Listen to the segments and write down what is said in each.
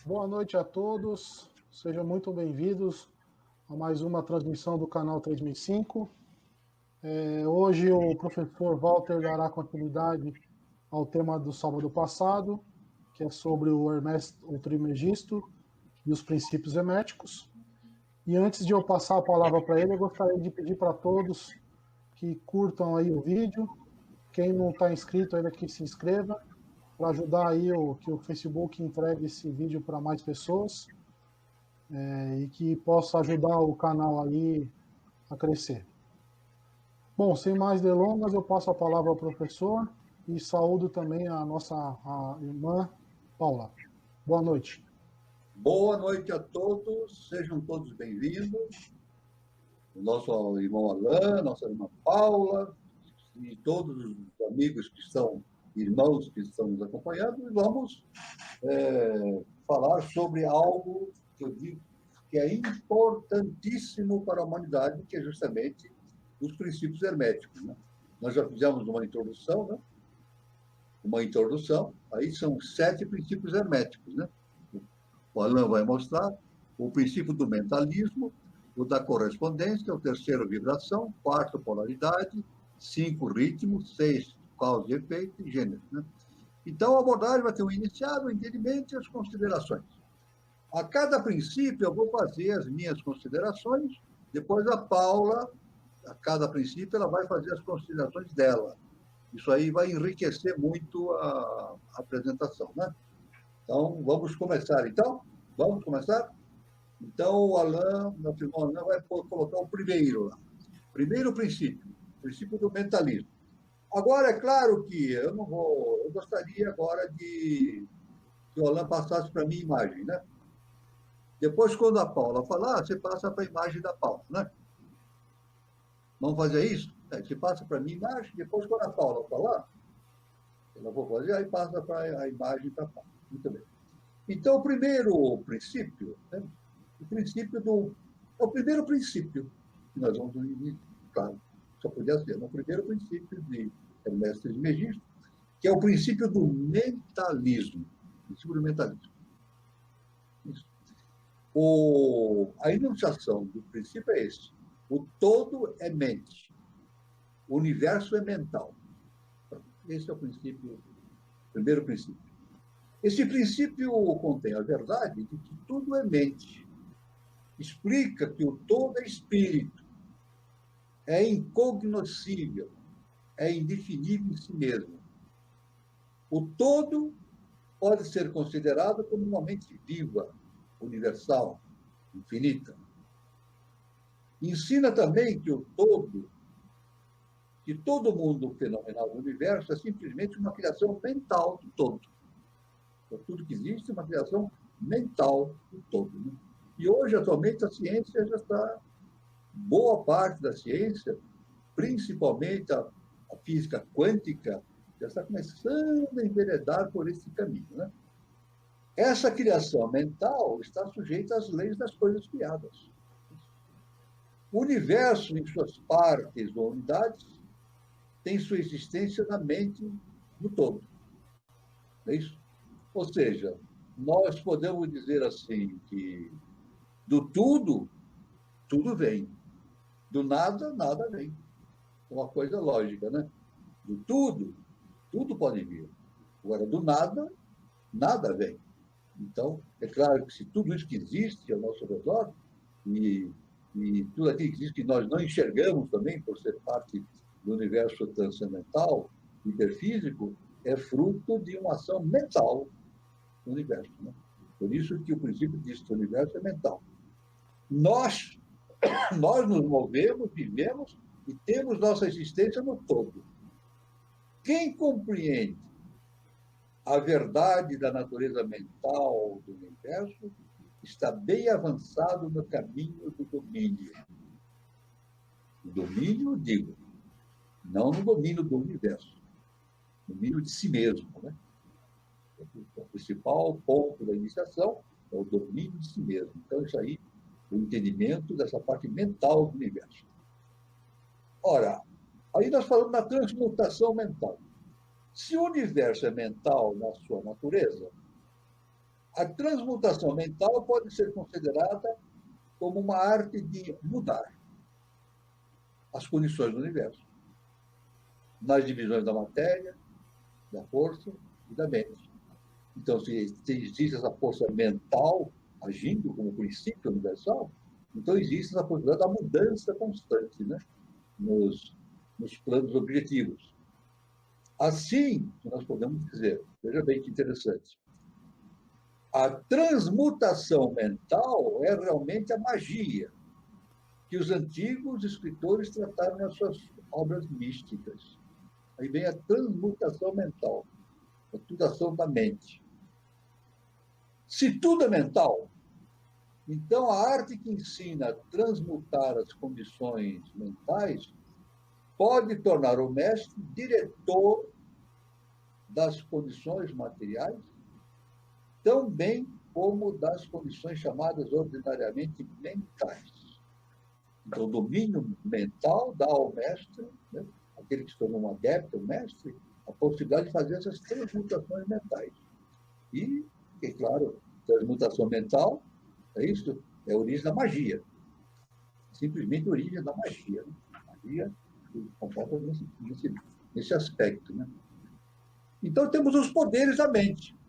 Boa noite a todos, sejam muito bem-vindos a mais uma transmissão do canal 3005. Hoje o professor Walter dará continuidade ao tema do sábado passado, que é sobre o Hermes Trismegisto e os princípios herméticos. E antes de eu passar a palavra para ele, eu gostaria de pedir para todos que curtam aí o vídeo. Quem não está inscrito ainda, que se inscreva, para ajudar aí que o Facebook entregue esse vídeo para mais pessoas e que possa ajudar o canal aí a crescer. Bom, sem mais delongas, eu passo a palavra ao professor e saúdo também a nossa irmã Paula. Boa noite. Boa noite a todos, sejam todos bem-vindos. O nosso irmão Alain, nossa irmã Paula e todos os amigos que estão, irmãos que estão nos acompanhando, e vamos falar sobre algo que eu digo que é importantíssimo para a humanidade, que é justamente os princípios herméticos, né? Nós já fizemos uma introdução, né? Aí são 7 princípios herméticos, né? O Alain vai mostrar o princípio do mentalismo, o da correspondência, o terceiro, vibração, quarto, polaridade, 5, ritmo, 6, causa e efeito e gênero, né? Então, a abordagem vai ter o iniciado, o entendimento e as considerações. A cada princípio, eu vou fazer as minhas considerações, depois a Paula, a cada princípio, ela vai fazer as considerações dela. Isso aí vai enriquecer muito a apresentação, né? Então, vamos começar. Vamos começar? Então, o Alain, nosso irmão Alain, vai colocar o primeiro lá. Primeiro princípio, o princípio do mentalismo. Agora, é claro que eu gostaria agora que o Alain passasse para a minha imagem, né? Depois, quando a Paula falar, você passa para a imagem da Paula, né? Vamos fazer isso? Você passa para a minha imagem, depois, quando a Paula falar, ela vou fazer, aí passa para a imagem da Paula. Muito bem. Então, o primeiro princípio, né? O primeiro princípio que nós vamos claro, só podia ser, o primeiro princípio de Hermes Trismegisto, que é o princípio do mentalismo. Princípio do mentalismo. Isso. A enunciação do princípio é esse. O todo é mente. O universo é mental. Esse é o primeiro princípio. Esse princípio contém a verdade de que tudo é mente. Explica que o todo é espírito. É incognoscível. É indefinível em si mesmo. O todo pode ser considerado como uma mente viva, universal, infinita. Ensina também que que todo mundo fenomenal do universo é simplesmente uma criação mental do todo. Então, tudo que existe é uma criação mental do todo, né? E hoje, atualmente, a ciência já está, boa parte da ciência, principalmente a física quântica, já está começando a enveredar por esse caminho, né? Essa criação mental está sujeita às leis das coisas criadas. O universo, em suas partes ou unidades, tem sua existência na mente do todo. É isso? Ou seja, nós podemos dizer assim que do tudo, tudo vem. Do nada, nada vem. É uma coisa lógica, né? Do tudo, tudo pode vir. Agora, do nada, nada vem. Então, é claro que se tudo isso que existe ao nosso redor, e tudo aquilo que existe que nós não enxergamos também, por ser parte do universo transcendental, hiperfísico, é fruto de uma ação mental do universo, né? Por isso que o princípio diz que o universo é mental. Nós nos movemos, vivemos e temos nossa existência no todo. Quem compreende a verdade da natureza mental do universo está bem avançado no caminho do domínio. O domínio, digo, não no domínio do universo, domínio de si mesmo, né? O principal ponto da iniciação é o domínio de si mesmo. Então, isso aí, o entendimento dessa parte mental do universo. Ora, aí nós falamos na transmutação mental. Se o universo é mental na sua natureza, A transmutação mental pode ser considerada como uma arte de mudar as condições do universo, nas divisões da matéria, da força e da mente. Então, se existe essa força mental agindo como princípio universal, então existe essa possibilidade da mudança constante, né? nos planos objetivos. Assim, nós podemos dizer, veja bem que interessante, a transmutação mental é realmente a magia que os antigos escritores trataram nas suas obras místicas. Aí vem a transmutação mental, a mutação da mente. Se tudo é mental, então a arte que ensina a transmutar as condições mentais pode tornar o mestre diretor das condições materiais, tão bem como das condições chamadas ordinariamente mentais. Então, o domínio mental dá ao mestre, né, aquele que se tornou um adepto, o mestre, a possibilidade de fazer essas transmutações mentais. E, é claro, transmutação mental, é isso, é a origem da magia. Simplesmente a origem da magia. Né? A magia se comporta nesse aspecto. Né? Então, temos os poderes da mente.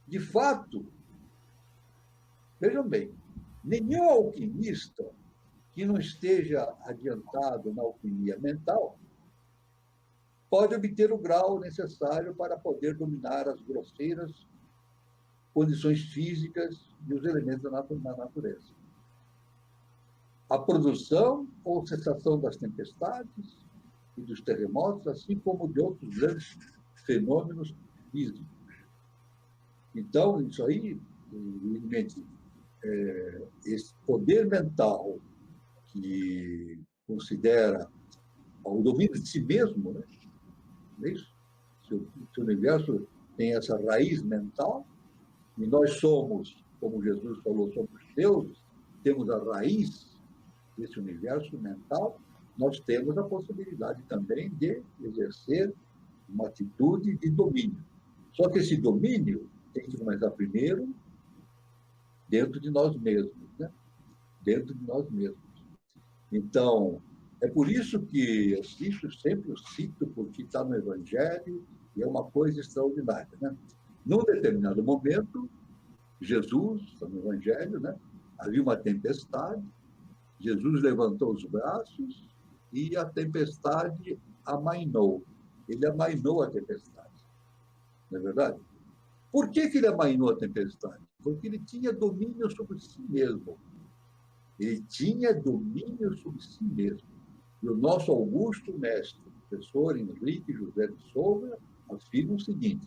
De fato, vejam bem, nenhum alquimista que não esteja adiantado na alquimia mental pode obter o grau necessário para poder dominar as grosseiras condições físicas e os elementos da natureza. A produção ou cessação das tempestades e dos terremotos, assim como de outros grandes fenômenos físicos. Então, isso aí, evidentemente, esse poder mental que considera o domínio de si mesmo, né? É isso? Se o universo tem essa raiz mental, e nós somos, como Jesus falou, somos deuses, temos a raiz desse universo mental, nós temos a possibilidade também de exercer uma atitude de domínio. Só que esse domínio tem que começar primeiro dentro de nós mesmos, né? Dentro de nós mesmos. Então, é por isso que eu sempre cito, porque está no Evangelho, e é uma coisa extraordinária. Né? Num determinado momento, Jesus, está no Evangelho, né? Havia uma tempestade, Jesus levantou os braços e a tempestade amainou. Ele amainou a tempestade. Não é verdade? Por que ele amainou a tempestade? Porque ele tinha domínio sobre si mesmo. Ele tinha domínio sobre si mesmo. E o nosso augusto mestre, professor Henrique José de Souza, afirma o seguinte: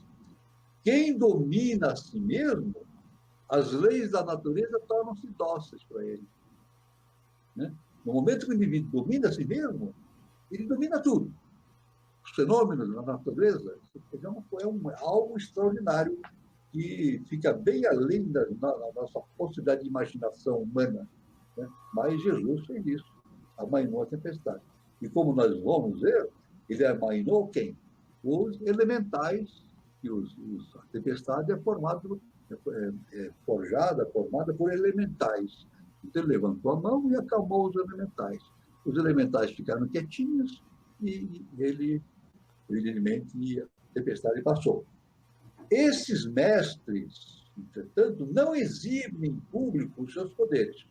quem domina a si mesmo, as leis da natureza tornam-se dóceis para ele. Né? No momento que o indivíduo domina a si mesmo, ele domina tudo. Os fenômenos da natureza é algo extraordinário que fica bem além da nossa possibilidade de imaginação humana. Né? Mas Jesus fez isso, amainou a tempestade. E como nós vamos ver, ele amainou quem? Os elementais, que a tempestade é formada por elementais. Então ele levantou a mão e acalmou os elementais. Os elementais ficaram quietinhos e ele, evidentemente, a tempestade passou. Esses mestres, entretanto, não exibem em público os seus poderes.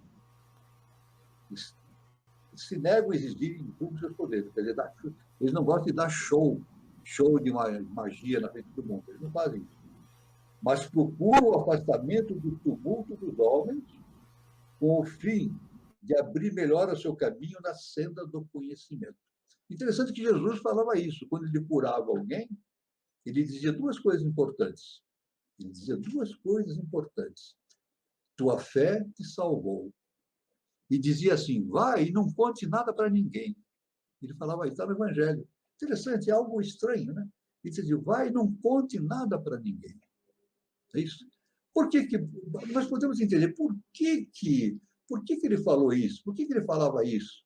Se negam a exigir em público seus poderes. Quer dizer, eles não gostam de dar show de magia na frente do mundo. Eles não fazem isso. Mas procuram o afastamento do tumulto dos homens com o fim de abrir melhor o seu caminho na senda do conhecimento. Interessante que Jesus falava isso. Quando ele curava alguém, ele dizia duas coisas importantes. Ele dizia duas coisas importantes. Tua fé te salvou. E dizia assim, vai e não conte nada para ninguém. Ele falava, está no Evangelho. Interessante, é algo estranho, né? Ele dizia, vai e não conte nada para ninguém. É isso. Por que nós podemos entender por que ele falou isso? Por que ele falava isso?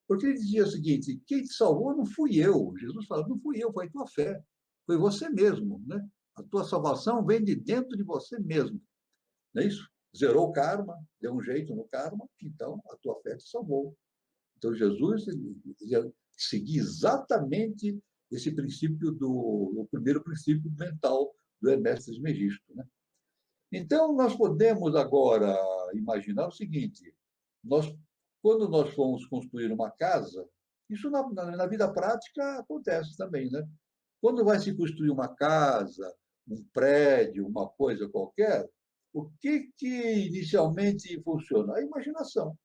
Porque ele dizia o seguinte, quem te salvou não fui eu. Jesus falava, não fui eu, foi a tua fé. Foi você mesmo, né? A tua salvação vem de dentro de você mesmo. Não é isso? Zerou o karma, deu um jeito no karma, então a tua fé te salvou. Então, Jesus seguia exatamente esse princípio o primeiro princípio mental do Hermes Trismegisto, né? Então, nós podemos agora imaginar o seguinte: quando nós fomos construir uma casa, isso na vida prática acontece também, né? Quando vai se construir uma casa, um prédio, uma coisa qualquer, o que inicialmente funciona? A imaginação.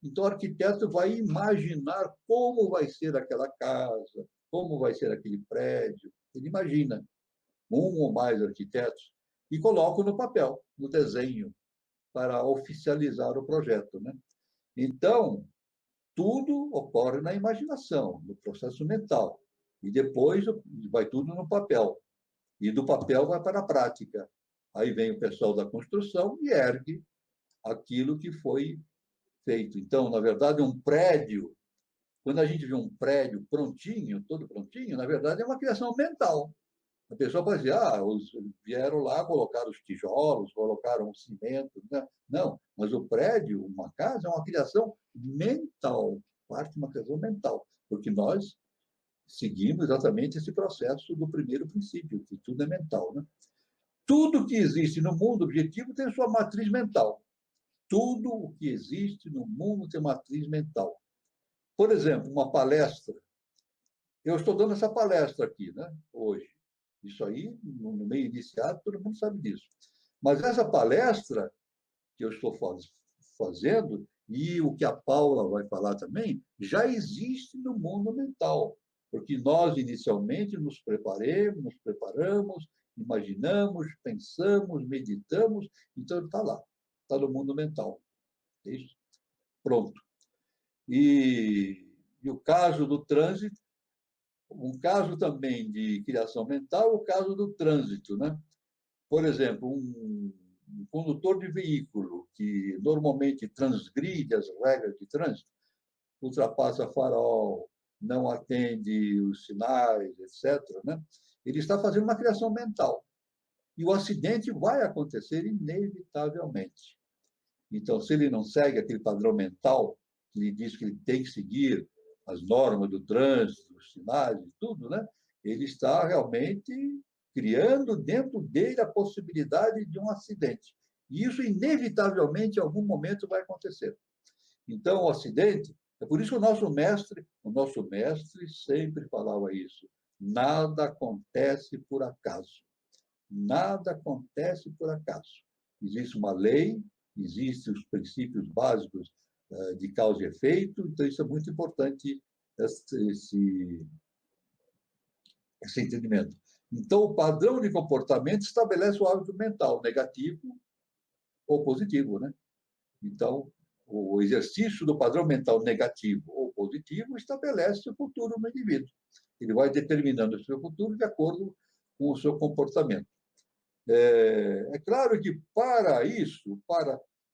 Então, o arquiteto vai imaginar como vai ser aquela casa, como vai ser aquele prédio. Ele imagina um ou mais arquitetos e coloca no papel, no desenho, para oficializar o projeto, né? Então, tudo ocorre na imaginação, no processo mental. E depois vai tudo no papel. E do papel vai para a prática. Aí vem o pessoal da construção e ergue aquilo que foi feito. Então, na verdade, um prédio, quando a gente vê um prédio prontinho, todo prontinho, na verdade é uma criação mental. A pessoa pode dizer, vieram lá, colocaram os tijolos, colocaram o cimento. Né? Não, mas o prédio, uma casa, é uma criação mental, parte de uma criação mental, porque nós seguimos exatamente esse processo do primeiro princípio, que tudo é mental. Né? Tudo que existe no mundo objetivo tem sua matriz mental. Tudo o que existe no mundo tem matriz mental. Por exemplo, uma palestra. Eu estou dando essa palestra aqui, né, hoje. Isso aí, no meio iniciado, todo mundo sabe disso. Mas essa palestra que eu estou fazendo, e o que a Paula vai falar também, já existe no mundo mental. Porque nós, inicialmente, nos preparamos, imaginamos, pensamos, meditamos, então está lá, está no mundo mental. É isso? Pronto. E o caso do trânsito, um caso também de criação mental, o caso do trânsito, né? Por exemplo, um condutor de veículo que normalmente transgride as regras de trânsito, ultrapassa farol, não atende os sinais, etc., né? Ele está fazendo uma criação mental. E o acidente vai acontecer inevitavelmente. Então, se ele não segue aquele padrão mental, que lhe diz que ele tem que seguir as normas do trânsito, os sinais e tudo, né? Ele está realmente criando dentro dele a possibilidade de um acidente. E isso, inevitavelmente, em algum momento vai acontecer. Então, o acidente, é por isso que o nosso mestre sempre falava isso. Nada acontece por acaso. Nada acontece por acaso. Existe uma lei, existem os princípios básicos de causa e efeito, então isso é muito importante, esse entendimento. Então, o padrão de comportamento estabelece o hábito mental, negativo ou positivo, né? Então, o exercício do padrão mental negativo ou positivo estabelece o futuro no indivíduo. Ele vai determinando o seu futuro de acordo com o seu comportamento. É claro que para isso,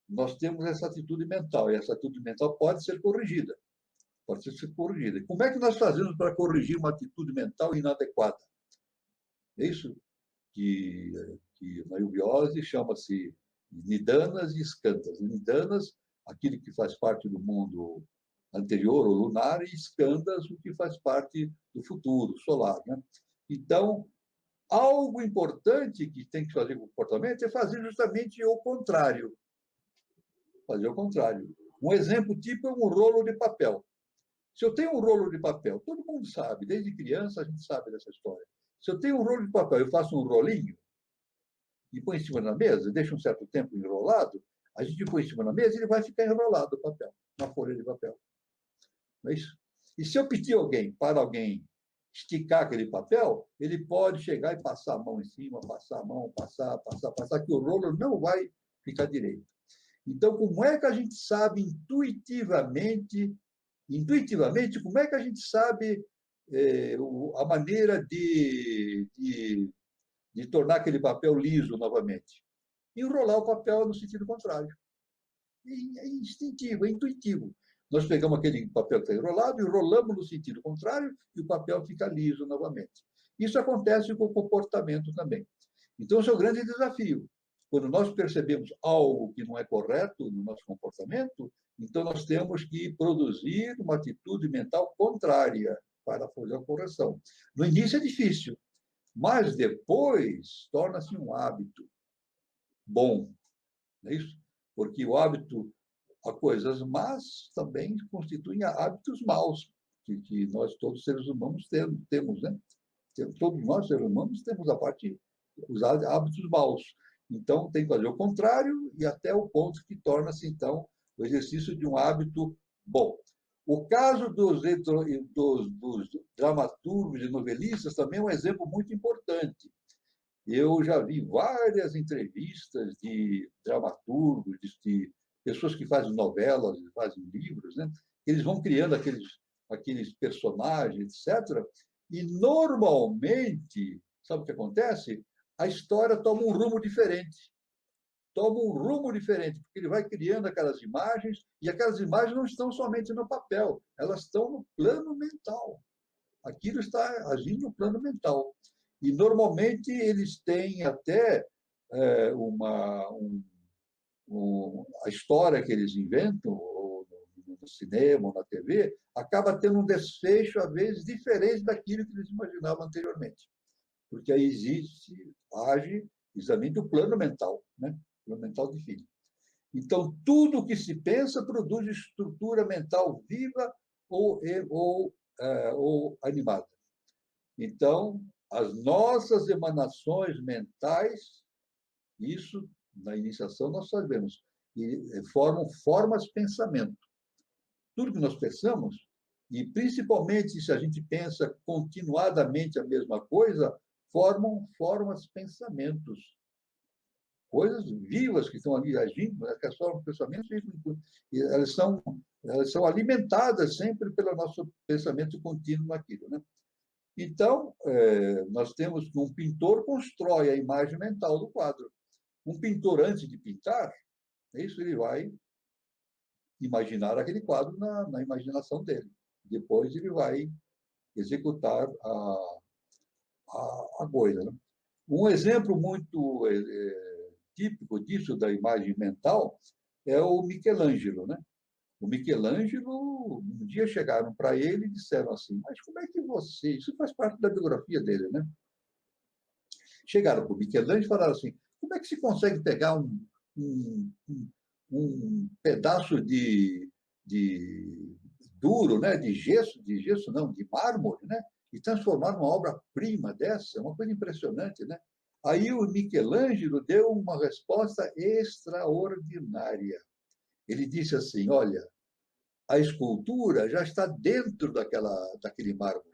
nós temos essa atitude mental, e essa atitude mental pode ser corrigida. Pode ser corrigida. Como é que nós fazemos para corrigir uma atitude mental inadequada? É isso que na eubiose chama-se nidanas e skandhas. Nidanas, aquilo que faz parte do mundo anterior ou lunar, e skandhas, o que faz parte do futuro, solar. Né? Então, algo importante que tem que fazer com o comportamento é fazer justamente o contrário. Fazer o contrário. Um exemplo tipo é um rolo de papel. Se eu tenho um rolo de papel, todo mundo sabe, desde criança a gente sabe dessa história. Se eu tenho um rolo de papel, eu faço um rolinho e põe em cima da mesa, deixa um certo tempo enrolado, a gente põe em cima da mesa e ele vai ficar enrolado o papel, na folha de papel. Não é isso? E se eu pedir para alguém esticar aquele papel, ele pode chegar e passar a mão em cima, passar a mão, passar, que o rolo não vai ficar direito. Então, como é que a gente sabe intuitivamente, como é que a gente sabe a maneira de tornar aquele papel liso novamente? Enrolar o papel no sentido contrário. É instintivo, é intuitivo. Nós pegamos aquele papel que está enrolado, enrolamos no sentido contrário e o papel fica liso novamente. Isso acontece com o comportamento também. Então, esse é o grande desafio. Quando nós percebemos algo que não é correto no nosso comportamento, então nós temos que produzir uma atitude mental contrária para fazer a correção. No início é difícil, mas depois torna-se um hábito bom, não é isso? Porque o hábito a coisas más também constituem hábitos maus, que nós, todos seres humanos, temos, né? Todos nós, seres humanos, temos a parte, os hábitos maus. Então, tem que fazer o contrário e até o ponto que torna-se, então, o exercício de um hábito bom. O caso dos dramaturgos e novelistas também é um exemplo muito importante. Eu já vi várias entrevistas de dramaturgos, de pessoas que fazem novelas, fazem livros, né? Eles vão criando aqueles personagens, etc. E, normalmente, sabe o que acontece? A história toma um rumo diferente. Toma um rumo diferente, porque ele vai criando aquelas imagens, e aquelas imagens não estão somente no papel, elas estão no plano mental. Aquilo está agindo no plano mental. E, normalmente, eles têm até a história que eles inventam, ou no cinema, ou na TV, acaba tendo um desfecho, às vezes, diferente daquilo que eles imaginavam anteriormente. Porque aí age exatamente o plano mental, né? O plano mental define. Então, tudo o que se pensa produz estrutura mental viva ou animada. Então, as nossas emanações mentais, isso na iniciação nós sabemos, e formam formas de pensamento. Tudo que nós pensamos, e principalmente se a gente pensa continuadamente a mesma coisa, formam formas de pensamentos. Coisas vivas que estão ali agindo, né, que formam pensamentos, e elas são alimentadas sempre pelo nosso pensamento contínuo naquilo, né? Então, nós temos que um pintor constrói a imagem mental do quadro. Um pintor, antes de pintar, isso ele vai imaginar aquele quadro na imaginação dele. Depois ele vai executar a coisa. Né? Um exemplo muito típico disso, da imagem mental, é o Michelangelo. Né? O Michelangelo, um dia chegaram para ele e disseram assim, mas como é que você... Isso faz parte da biografia dele, né? Chegaram para o Michelangelo e falaram assim, como é que se consegue pegar um pedaço de duro, né? de gesso não, de mármore, né? E transformar numa obra-prima dessa? É uma coisa impressionante, né? Aí o Michelangelo deu uma resposta extraordinária. Ele disse assim, olha, a escultura já está dentro daquele mármore.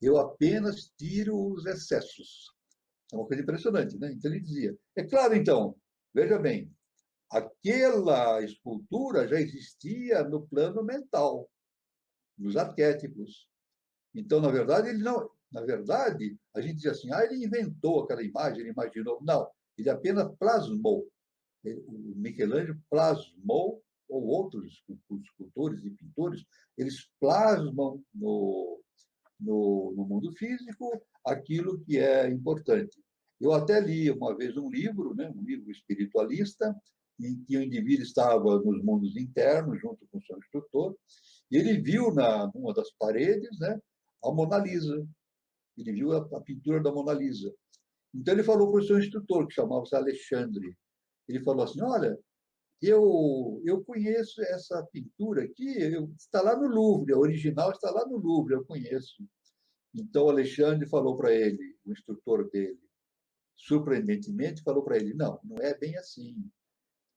Eu apenas tiro os excessos. É uma coisa impressionante, né? Então ele dizia. É claro, então, veja bem, aquela escultura já existia no plano mental, nos arquétipos. Então, na verdade, ele não. Na verdade, a gente diz assim, ele inventou aquela imagem, ele imaginou. Não, ele apenas plasmou. O Michelangelo plasmou, ou outros escultores e pintores, eles plasmam no mundo físico aquilo que é importante. Eu até li uma vez um livro, né, um livro espiritualista, em que o indivíduo estava nos mundos internos, junto com o seu instrutor, e ele viu numa das paredes, né, a Mona Lisa. Ele viu a pintura da Mona Lisa. Então ele falou para o seu instrutor, que chamava-se Alexandre. Ele falou assim, olha, eu conheço essa pintura aqui, está lá no Louvre, a original está lá no Louvre, eu conheço. Então, Alexandre falou para ele, o instrutor dele, surpreendentemente, falou para ele, não é bem assim.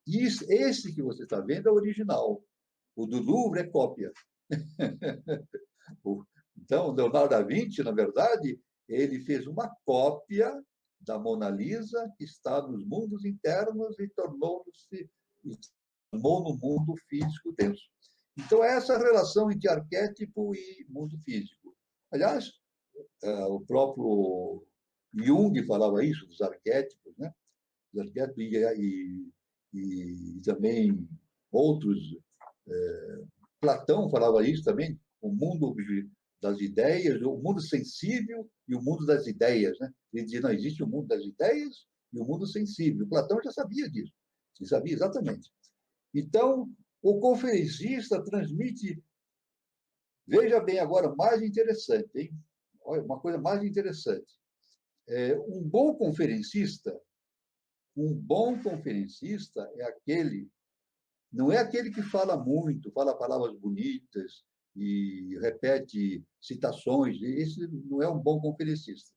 Esse que você está vendo é o original. O do Louvre é cópia. Então, Leonardo da Vinci, na verdade, ele fez uma cópia da Mona Lisa, que está nos mundos internos e tornou no mundo físico denso. Então, é essa relação entre arquétipo e mundo físico. Aliás, o próprio Jung falava isso, dos arquétipos, né? Dos arquétipos e também outros. Platão falava isso também, o mundo das ideias, o mundo sensível e o mundo das ideias. Né? Ele dizia, não, existe o mundo das ideias e o mundo sensível. Platão já sabia disso, ele sabia exatamente. Então, o conferencista transmite. Veja bem agora, mais interessante, hein? Olha, uma coisa mais interessante. Um bom conferencista é aquele, não é aquele que fala muito, fala palavras bonitas e repete citações. Esse não é um bom conferencista.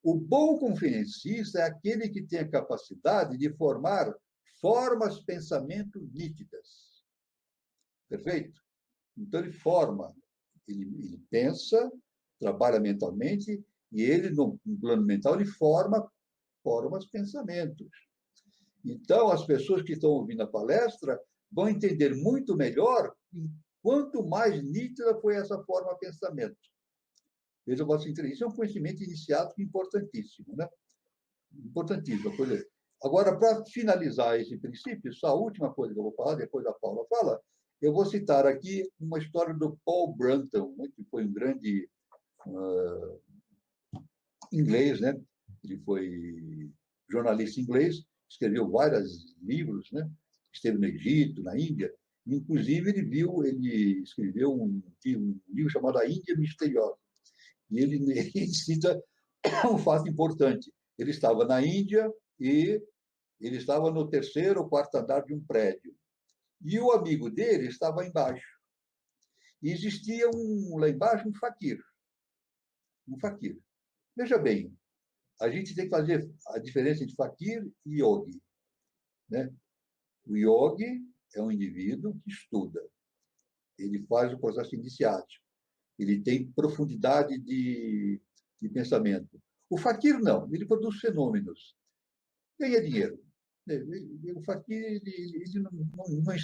O bom conferencista é aquele que tem a capacidade de formar formas de pensamento nítidas. Perfeito? Então, ele forma, ele pensa, trabalha mentalmente, e ele, no plano mental, ele forma formas de pensamentos. Então, as pessoas que estão ouvindo a palestra vão entender muito melhor quanto mais nítida foi essa forma de pensamento. Veja, isso é um conhecimento iniciático importantíssimo, né? Importantíssimo. Agora, para finalizar esse princípio, só a última coisa que eu vou falar, depois a Paula fala, eu vou citar aqui uma história do Paul Brunton, né, que foi um grande inglês, né? Ele foi jornalista inglês, escreveu vários livros, né? Esteve no Egito, na Índia, inclusive ele escreveu um livro chamado A Índia Misteriosa. E ele cita um fato importante. Ele estava na Índia e ele estava no terceiro ou quarto andar de um prédio. E o amigo dele estava embaixo. E existia lá embaixo um faquir. Um faquir. Veja bem, a gente tem que fazer a diferença entre faquir e yogi, né? O yogi é um indivíduo que estuda. Ele faz o processo iniciático. Ele tem profundidade de pensamento. O faquir não, ele produz fenômenos. Ganha dinheiro. O faquir ele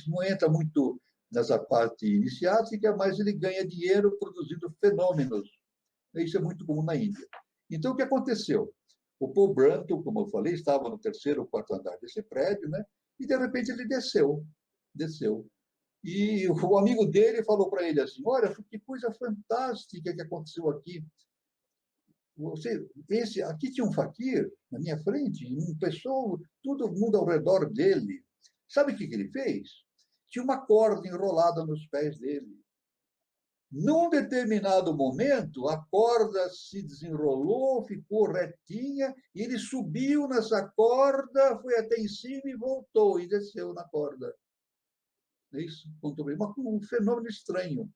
não entra muito nessa parte iniciática, mas ele ganha dinheiro produzindo fenômenos. Isso é muito comum na Índia. Então, o que aconteceu? O Paul Brunton, como eu falei, estava no terceiro ou quarto andar desse prédio, né? E, de repente, ele desceu. E o amigo dele falou para ele assim, olha, que coisa fantástica que aconteceu aqui. Aqui tinha um faquir na minha frente, um pessoal, todo mundo ao redor dele. Sabe o que ele fez? Tinha uma corda enrolada nos pés dele. Num determinado momento, a corda se desenrolou, ficou retinha, e ele subiu nessa corda, foi até em cima e voltou, e desceu na corda. É isso? Um fenômeno estranho.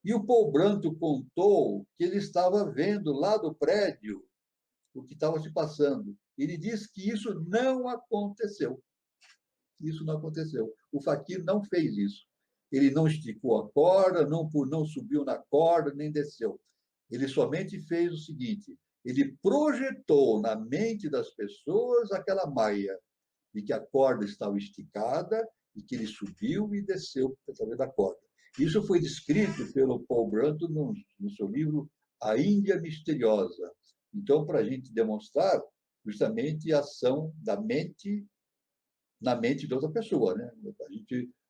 E o Paul Brunton contou que ele estava vendo lá do prédio o que estava se passando. Ele disse que isso não aconteceu. Isso não aconteceu. O faquir não fez isso. Ele não esticou a corda, não subiu na corda, nem desceu. Ele somente fez o seguinte: ele projetou na mente das pessoas aquela maia de que a corda estava esticada e que ele subiu e desceu através da corda. Isso foi descrito pelo Paul Brunton no seu livro A Índia Misteriosa. Então, para a gente demonstrar justamente a ação da mente na mente de outra pessoa, né?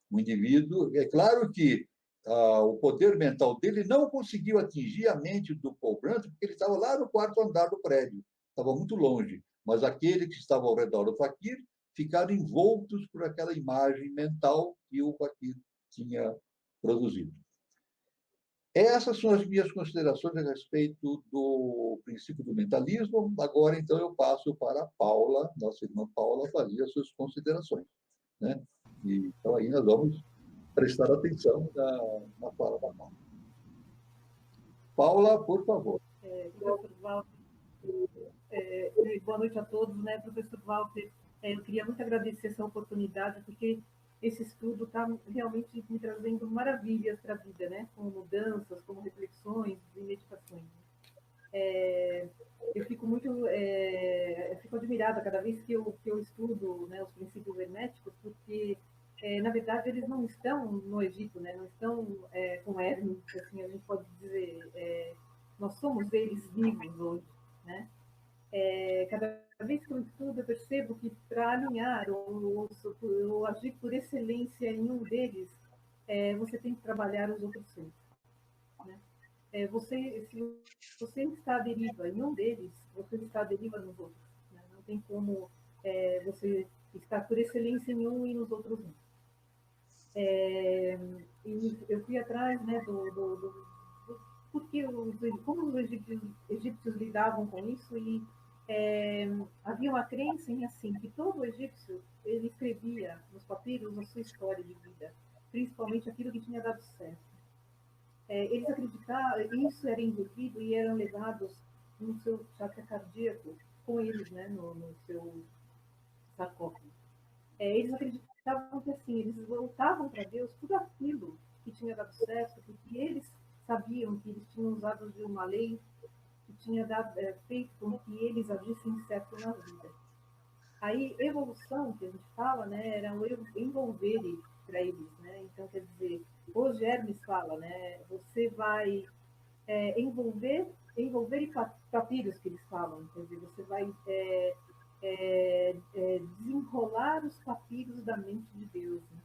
O indivíduo, é claro que o poder mental dele não conseguiu atingir a mente do Paul Brunton, porque ele estava lá no quarto andar do prédio, estava muito longe, mas aqueles que estavam ao redor do faquir ficaram envoltos por aquela imagem mental que o faquir tinha produzido. Essas são as minhas considerações a respeito do princípio do mentalismo. Agora, então, eu passo para a Paula, nossa irmã Paula, fazer as suas considerações, né? E, então, aí nós vamos prestar atenção na fala da Paula. Paula, por favor. Professor Walter, boa noite a todos, né? Professor Walter, eu queria muito agradecer essa oportunidade, porque esse estudo está realmente me trazendo maravilhas para a vida, né? Como mudanças, como reflexões e meditações. Eu fico admirada cada vez que eu estudo, né, os princípios herméticos, porque na verdade eles não estão no Egito, né? Não estão com Hermes, assim a gente pode dizer. Nós somos eles vivos hoje, né? Cada vez que eu estudo, eu percebo que para alinhar ou agir por excelência em um deles, você tem que trabalhar os outros seis, né? Se você está à deriva em um deles, você está à deriva nos outros, né? Não tem como você está por excelência em um e nos outros não. E eu fui atrás, né, porque como os egípcios lidavam com isso, e havia uma crença em assim, que todo egípcio ele escrevia nos papiros a sua história de vida, principalmente aquilo que tinha dado certo. Eles acreditavam, isso era envolvido e eram levados no seu chakra cardíaco com eles, né, no seu sarcófago. Eles acreditavam que assim, eles voltavam para Deus tudo aquilo que tinha dado certo, porque eles sabiam que eles tinham usado de uma lei que tinha feito com que eles agissem certo na vida. Aí, evolução, que a gente fala, né, era o envolver para eles, né? Então, quer dizer, hoje Hermes fala, né, você vai envolver e papiros que eles falam, quer dizer, você vai desenrolar os papiros da mente de Deus. Né?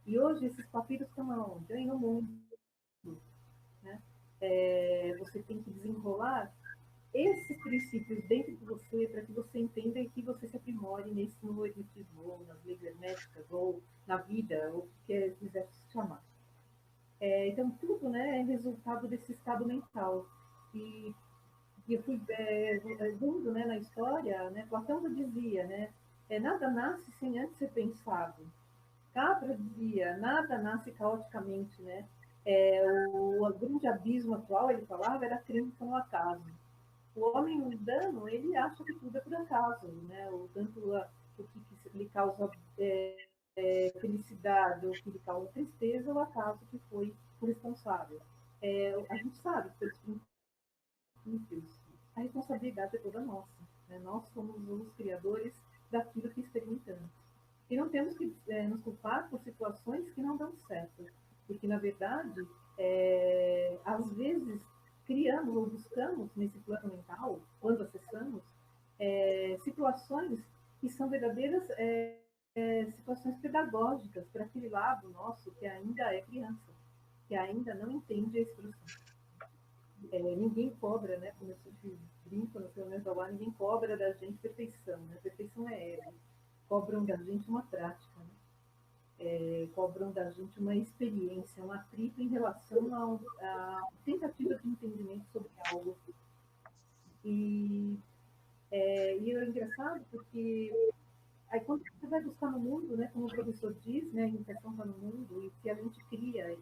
E hoje esses papiros estão aonde? Aí no mundo. Né? Você tem que desenrolar esses princípios dentro de você para que você entenda e que você se aprimore no hermetismo, ou nas leis herméticas, ou na vida, ou o que quiser se chamar. Então, tudo, né, é resultado desse estado mental. E eu fui vendo, né, na história, né, Platão já dizia, né, nada nasce sem antes ser pensado. Capra dizia, nada nasce caoticamente, né? O grande abismo atual, ele falava, era a crença no acaso. O homem mundano, ele acha que tudo é por acaso, né? O que lhe causa felicidade, ou que lhe causa tristeza, o acaso que foi o responsável. A gente sabe, pelos princípios, a responsabilidade é toda nossa. Né? Nós somos os criadores daquilo que experimentamos. E não temos que nos culpar por situações que não dão certo. Porque, na verdade, às vezes, criamos ou buscamos nesse plano mental, quando acessamos, situações que são verdadeiras situações pedagógicas para aquele lado nosso que ainda é criança, que ainda não entende a expressão. Ninguém cobra, né? Como eu sempre brinco no pelo menos lá, ninguém cobra da gente perfeição, né? Perfeição é ego. Cobram da gente uma prática, né? Cobram da gente uma experiência, uma atrito em relação à tentativa de entendimento sobre algo. E é engraçado porque aí quando você vai buscar no mundo, né, como o professor diz, né, a iniciação está no mundo, e se a gente cria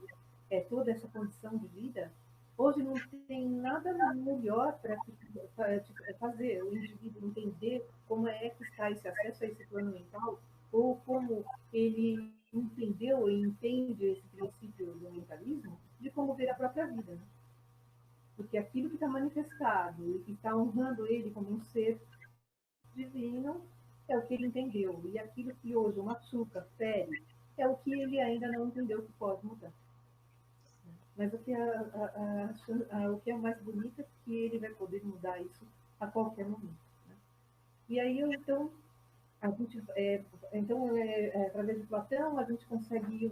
toda essa condição de vida, hoje não tem nada melhor para fazer o indivíduo entender como é que está esse acesso a esse plano mental, ou como ele entendeu e entende esse princípio do mentalismo, de como ver a própria vida. Né? Porque aquilo que está manifestado e que está honrando ele como um ser divino é o que ele entendeu. E aquilo que hoje o machuca, fere, é o que ele ainda não entendeu que pode mudar. Mas o que o que é mais bonito é que ele vai poder mudar isso a qualquer momento. Né? E aí, então, a gente, através de Platão, a gente consegue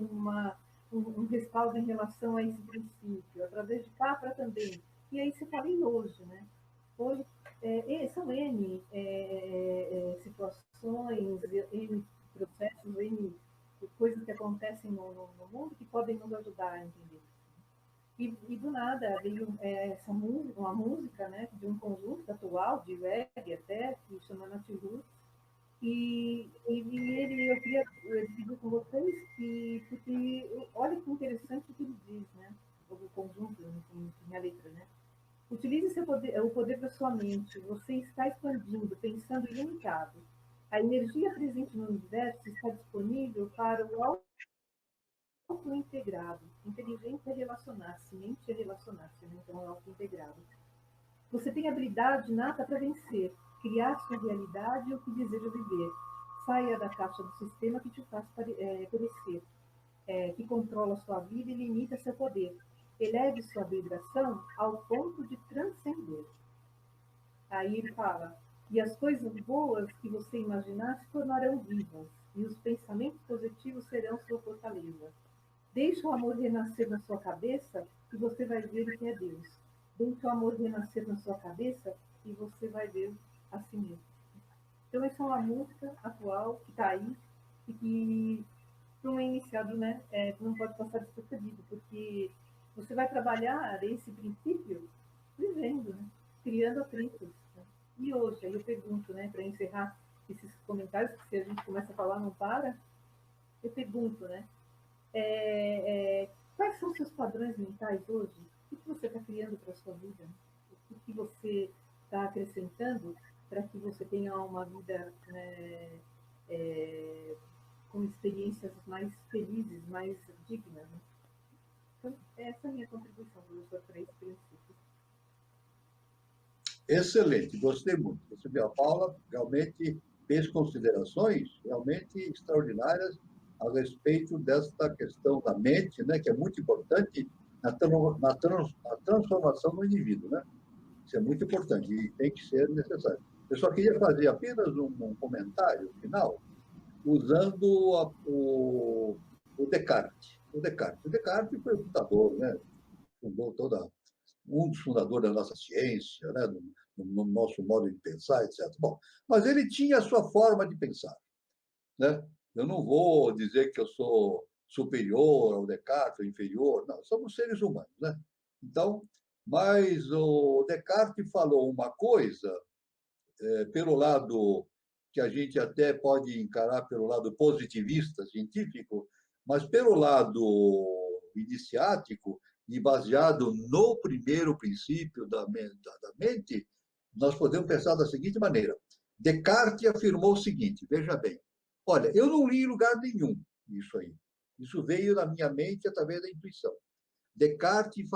um respaldo em relação a esse princípio, através de Capra também. E aí se fala em hoje, né? Hoje são N situações, N processos, N coisas que acontecem no mundo que podem nos ajudar a entender. E do nada veio uma música, né, de um conjunto atual, de reggae até, que chama Natiru, e eu queria dividir com vocês porque olha que interessante o que ele diz, né, o conjunto, em a letra, né. Utilize o poder da sua mente, você está expandindo, pensando ilimitado. A energia presente no universo está disponível para o auto-integrado. Inteligência é relacionar-se, mente é relacionar-se, né? Então é auto-integrado. Você tem habilidade nata para vencer, criar sua realidade e o que deseja viver. Saia da caixa do sistema que te faz perecer, que controla sua vida e limita seu poder. Eleve sua vibração ao ponto de transcender. Aí ele fala, e as coisas boas que você imaginar se tornarão vivas, e os pensamentos positivos serão sua fortaleza. Deixe o amor renascer na sua cabeça e você vai ver o que é Deus. Deixe o amor renascer na sua cabeça e você vai ver a si mesmo. Então, essa é uma música atual que está aí e que, para um iniciado, né, não pode passar despercebido, porque você vai trabalhar esse princípio vivendo, né, criando atritos. Né? E hoje, aí eu pergunto, né, para encerrar esses comentários, que se a gente começa a falar não para, eu pergunto, né, quais são os seus padrões mentais hoje? O que você está criando para a sua vida? O que você está acrescentando para que você tenha uma vida, né, com experiências mais felizes, mais dignas? Né? Então, essa é a minha contribuição, professor, para esse princípio. Excelente, gostei muito. Você viu, a Paula realmente fez considerações realmente extraordinárias a respeito desta questão da mente, né, que é muito importante na transformação do indivíduo. Né? Isso é muito importante e tem que ser necessário. Eu só queria fazer apenas um comentário final usando o Descartes. O Descartes foi o fundador, né? Fundou um dos fundadores da nossa ciência, né? no nosso modo de pensar, etc. Bom, mas ele tinha a sua forma de pensar. Né? Eu não vou dizer que eu sou superior ao Descartes, ou inferior, não, somos seres humanos. Né? Então, mas o Descartes falou uma coisa, pelo lado que a gente até pode encarar pelo lado positivista, científico, mas pelo lado iniciático e baseado no primeiro princípio da mente, nós podemos pensar da seguinte maneira. Descartes afirmou o seguinte, veja bem, olha, eu não li em lugar nenhum isso aí. Isso veio na minha mente através da intuição. Descartes,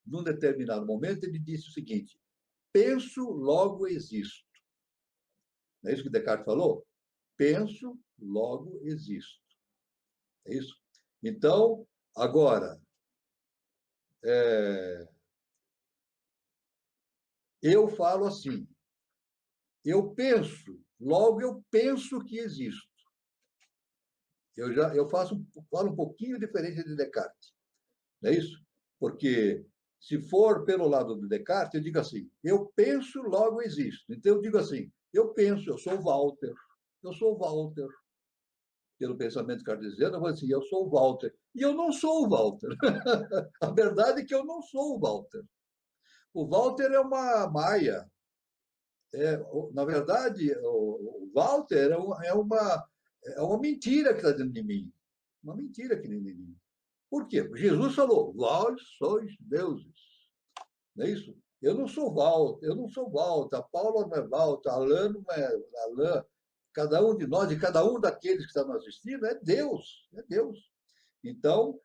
num determinado momento, ele disse o seguinte, penso, logo existo. Não é isso que Descartes falou? Penso, logo existo. É isso? Então, agora, eu falo assim, eu penso, logo eu penso que existo. Eu falo um pouquinho diferente de Descartes. Não é isso? Porque se for pelo lado do Descartes, eu digo assim, eu penso, logo existo. Então eu digo assim, eu penso, eu sou Walter. Eu sou Walter. Pelo pensamento cartesiano, eu vou assim, eu sou o Walter. E eu não sou o Walter. A verdade é que eu não sou o Walter. O Walter é uma maia. Na verdade, o Walter é uma mentira que está dentro de mim. Uma mentira que dentro de mim. Por quê? Jesus falou, vós sois deuses. Não é isso? Eu não sou Walter, a Paula não é Walter, a Alain não é Alain. Cada um de nós e cada um daqueles que estão nos assistindo é Deus. É Deus. Então,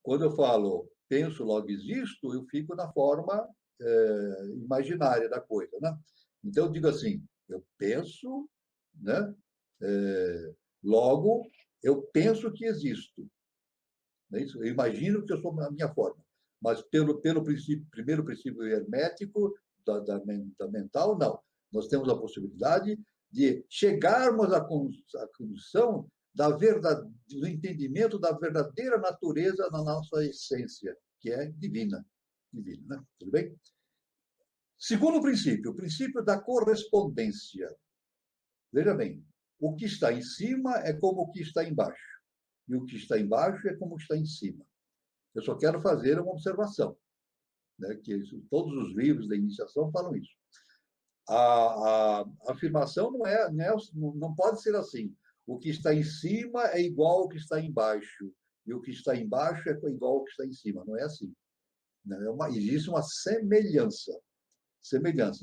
quando eu falo penso, logo existo, eu fico na forma imaginária da coisa. Né? Então, eu digo assim, eu penso, né? Logo, eu penso que existo. Não é isso? Eu imagino que eu sou a minha forma. Mas pelo primeiro princípio hermético da mental, não. Nós temos a possibilidade de chegarmos à condição do entendimento da verdadeira natureza na nossa essência, que é divina. Divina, né? Tudo bem? Segundo princípio, o princípio da correspondência. Veja bem, o que está em cima é como o que está embaixo. E o que está embaixo é como o que está em cima. Eu só quero fazer uma observação, né, que todos os livros da iniciação falam isso. A afirmação não pode ser assim. O que está em cima é igual ao que está embaixo, e o que está embaixo é igual ao que está em cima. Não é assim. Existe uma semelhança.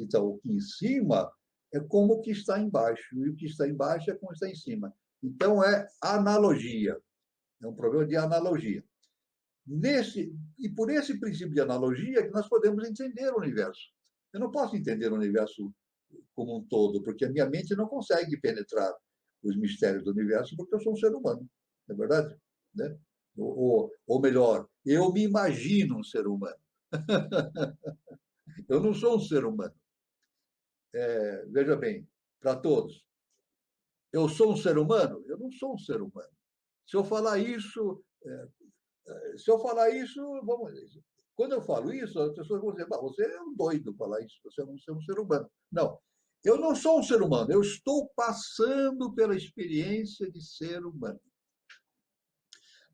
Então, o que em cima é como o que está embaixo, e o que está embaixo é como está em cima. Então, é analogia. É um problema de analogia. E por esse princípio de analogia que nós podemos entender o universo. Eu não posso entender o universo como um todo, porque a minha mente não consegue penetrar os mistérios do universo, porque eu sou um ser humano, não é verdade? Né? Ou melhor, eu me imagino um ser humano. Eu não sou um ser humano. Veja bem, para todos, eu sou um ser humano? Eu não sou um ser humano. Se eu falar isso, vamos dizer, quando eu falo isso, as pessoas vão dizer, você é um doido falar isso, você não é um ser humano. Não, Eu não sou um ser humano, eu estou passando pela experiência de ser humano.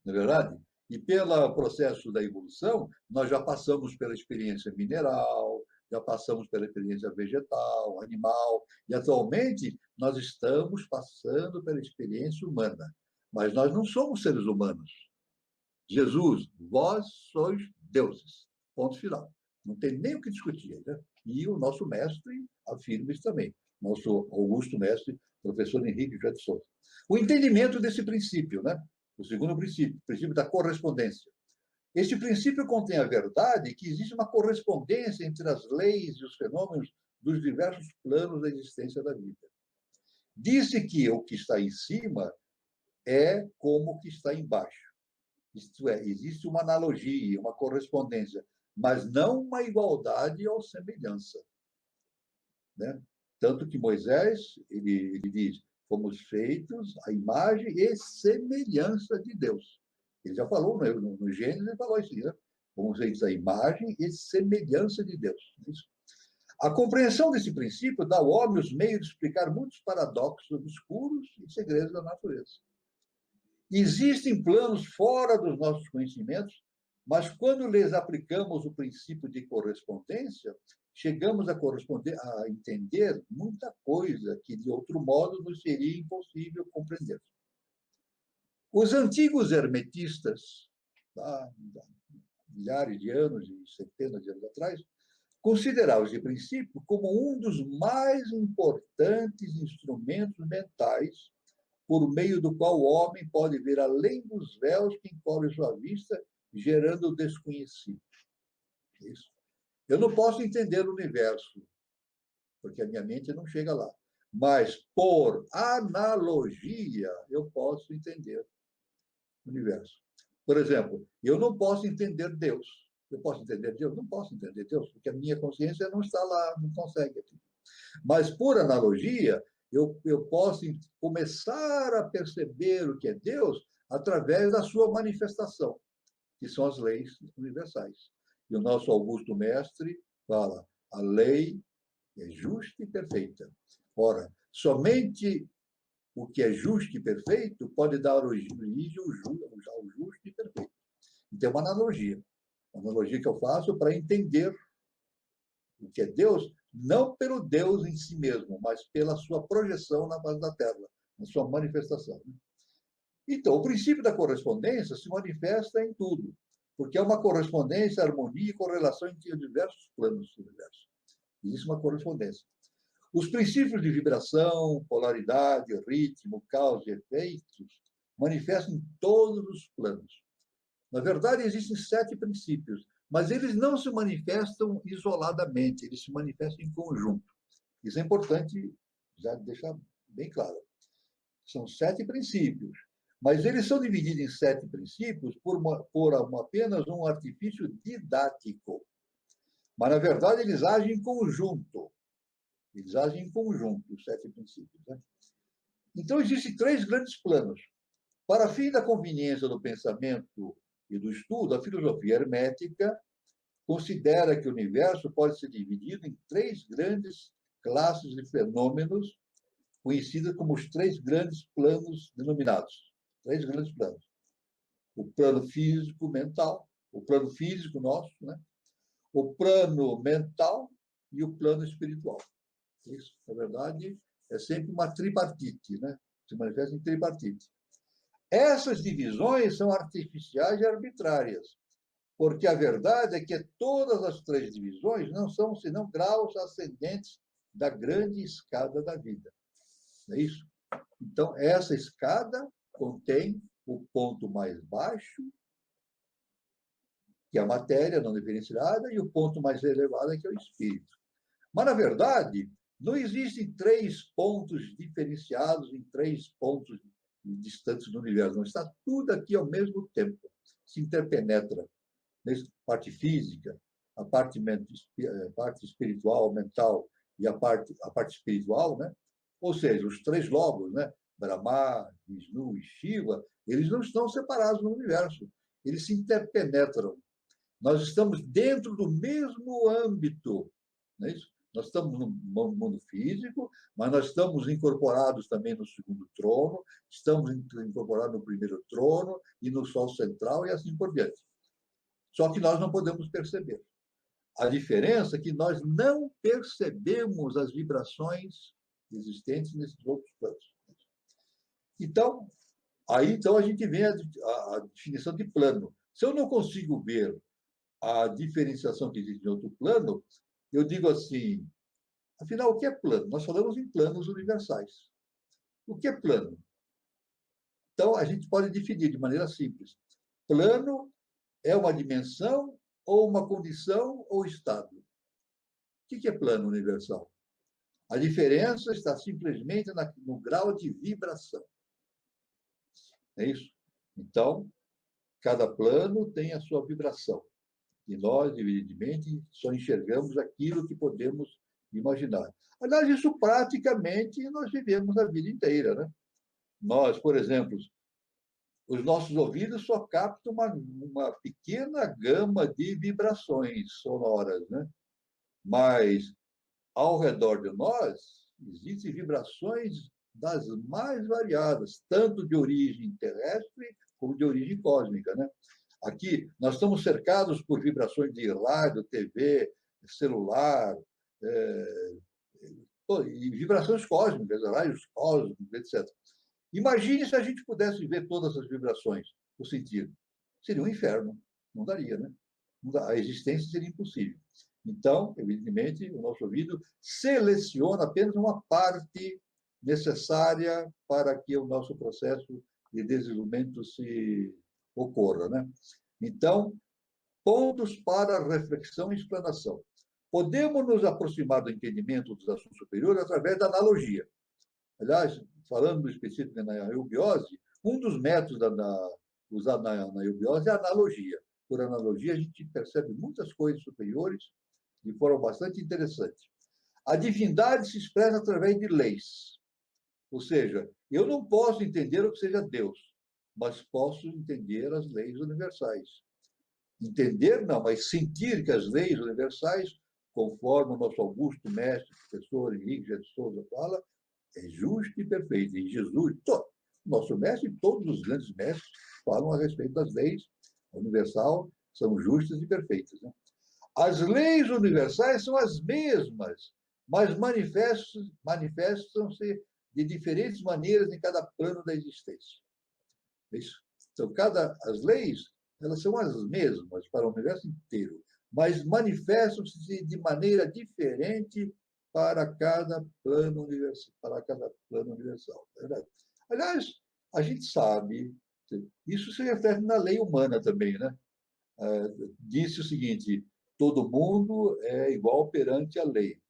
Não é verdade? E pelo processo da evolução, nós já passamos pela experiência mineral, já passamos pela experiência vegetal, animal, e atualmente nós estamos passando pela experiência humana. Mas nós não somos seres humanos. Jesus, vós sois deuses. Ponto final. Não tem nem o que discutir. Né? E o nosso mestre afirma isso também. Nosso augusto mestre, professor Henrique José de Souza. O entendimento desse princípio, né? O segundo princípio, o princípio da correspondência. Este princípio contém a verdade que existe uma correspondência entre as leis e os fenômenos dos diversos planos da existência da vida. Diz-se que o que está em cima é como o que está embaixo. Isto é, existe uma analogia, uma correspondência, mas não uma igualdade ou semelhança. Né? Tanto que Moisés, ele diz, fomos feitos à imagem e semelhança de Deus. Ele já falou no Gênesis, ele falou isso, né? Fomos feitos à imagem e semelhança de Deus. Isso. A compreensão desse princípio dá ao homem os meios de explicar muitos paradoxos obscuros e segredos da natureza. Existem planos fora dos nossos conhecimentos, mas quando lhes aplicamos o princípio de correspondência, chegamos a corresponder, a entender muita coisa que, de outro modo, nos seria impossível compreender. Os antigos hermetistas, milhares de anos e centenas de anos atrás, consideravam esse princípio como um dos mais importantes instrumentos mentais por meio do qual o homem pode ver além dos véus que encobrem sua vista, gerando o desconhecido. Isso. Eu não posso entender o universo, porque a minha mente não chega lá. Mas, por analogia, eu posso entender o universo. Por exemplo, eu não posso entender Deus. Eu posso entender Deus? Não posso entender Deus, porque a minha consciência não está lá, não consegue. Mas, por analogia, eu posso começar a perceber o que é Deus através da sua manifestação, que são as leis universais. E o nosso Augusto Mestre fala, a lei é justa e perfeita. Ora, somente o que é justo e perfeito pode dar origem ao justo e perfeito. Então, é uma analogia que eu faço para entender o que é Deus, não pelo Deus em si mesmo, mas pela sua projeção na base da Terra, na sua manifestação. Então, o princípio da correspondência se manifesta em tudo, porque é uma correspondência, harmonia e correlação entre diversos planos do universo. Existe uma correspondência. Os princípios de vibração, polaridade, ritmo, causa e efeitos manifestam em todos os planos. Na verdade, existem 7 princípios, mas eles não se manifestam isoladamente, eles se manifestam em conjunto. Isso é importante já deixar bem claro. São 7 princípios, mas eles são divididos em 7 princípios por apenas um artifício didático. Mas, na verdade, eles agem em conjunto. Eles agem em conjunto, os 7 princípios. Né? Então, existem 3 grandes planos. Para fim da conveniência do pensamento e do estudo, a filosofia hermética considera que o universo pode ser dividido em 3 grandes classes de fenômenos, conhecidas como os 3 grandes planos denominados. 3 grandes planos. O plano físico, mental, o plano físico nosso, né? O plano mental e o plano espiritual. Isso, na verdade, é sempre uma tripartite, né? Se manifesta em tripartite. Essas divisões são artificiais e arbitrárias, porque a verdade é que todas as 3 divisões não são senão graus ascendentes da grande escada da vida. Não é isso? Então, essa escada contém o ponto mais baixo, que é a matéria não diferenciada, e o ponto mais elevado, que é o espírito. Mas, na verdade, não existem 3 pontos diferenciados em 3 pontos distantes do universo. Não está tudo aqui ao mesmo tempo. Se interpenetra. A parte física, a parte espiritual, mental e a parte espiritual, né? Ou seja, os 3 lobos, né? Brahma, Vishnu e Shiva, eles não estão separados no universo. Eles se interpenetram. Nós estamos dentro do mesmo âmbito, não é isso? Nós estamos no mundo físico, mas nós estamos incorporados também no segundo trono, estamos incorporados no primeiro trono e no Sol central e assim por diante. Só que nós não podemos perceber. A diferença é que nós não percebemos as vibrações existentes nesses outros planos. Então, então a gente vê a definição de plano. Se eu não consigo ver a diferenciação que existe em outro plano, eu digo assim, afinal, o que é plano? Nós falamos em planos universais. O que é plano? Então, a gente pode definir de maneira simples. Plano é uma dimensão ou uma condição ou estado. O que é plano universal? A diferença está simplesmente no grau de vibração. É isso? Então, cada plano tem a sua vibração. E nós, evidentemente, só enxergamos aquilo que podemos imaginar. Aliás, isso praticamente nós vivemos a vida inteira, né? Nós, por exemplo, os nossos ouvidos só captam uma pequena gama de vibrações sonoras, né? Mas, ao redor de nós, existem vibrações das mais variadas, tanto de origem terrestre como de origem cósmica, né? Aqui, nós estamos cercados por vibrações de rádio, TV, celular, e vibrações cósmicas, raios cósmicos, etc. Imagine se a gente pudesse ver todas as vibrações, o sentir. Seria um inferno. Não daria, né? A existência seria impossível. Então, evidentemente, o nosso ouvido seleciona apenas uma parte necessária para que o nosso processo de desenvolvimento se ocorra, né? Então, pontos para reflexão e explanação. Podemos nos aproximar do entendimento dos assuntos superiores através da analogia. Aliás, falando específico na eubiose, um dos métodos usado na eubiose é a analogia. Por analogia, a gente percebe muitas coisas superiores de forma bastante interessante. A divindade se expressa através de leis. Ou seja, eu não posso entender o que seja Deus, mas posso entender as leis universais. Entender, não, mas sentir que as leis universais, conforme o nosso augusto mestre, professor Henrique de Souza fala, é justo e perfeito. E Jesus, nosso mestre e todos os grandes mestres falam a respeito das leis universais, são justas e perfeitas, né? As leis universais são as mesmas, mas manifestam-se de diferentes maneiras em cada plano da existência. Isso. Então, as leis, elas são as mesmas para o universo inteiro, mas manifestam-se de maneira diferente para cada plano universal. É verdade? Aliás, a gente sabe, isso se reflete na lei humana também, né? Disse o seguinte: todo mundo é igual perante a lei,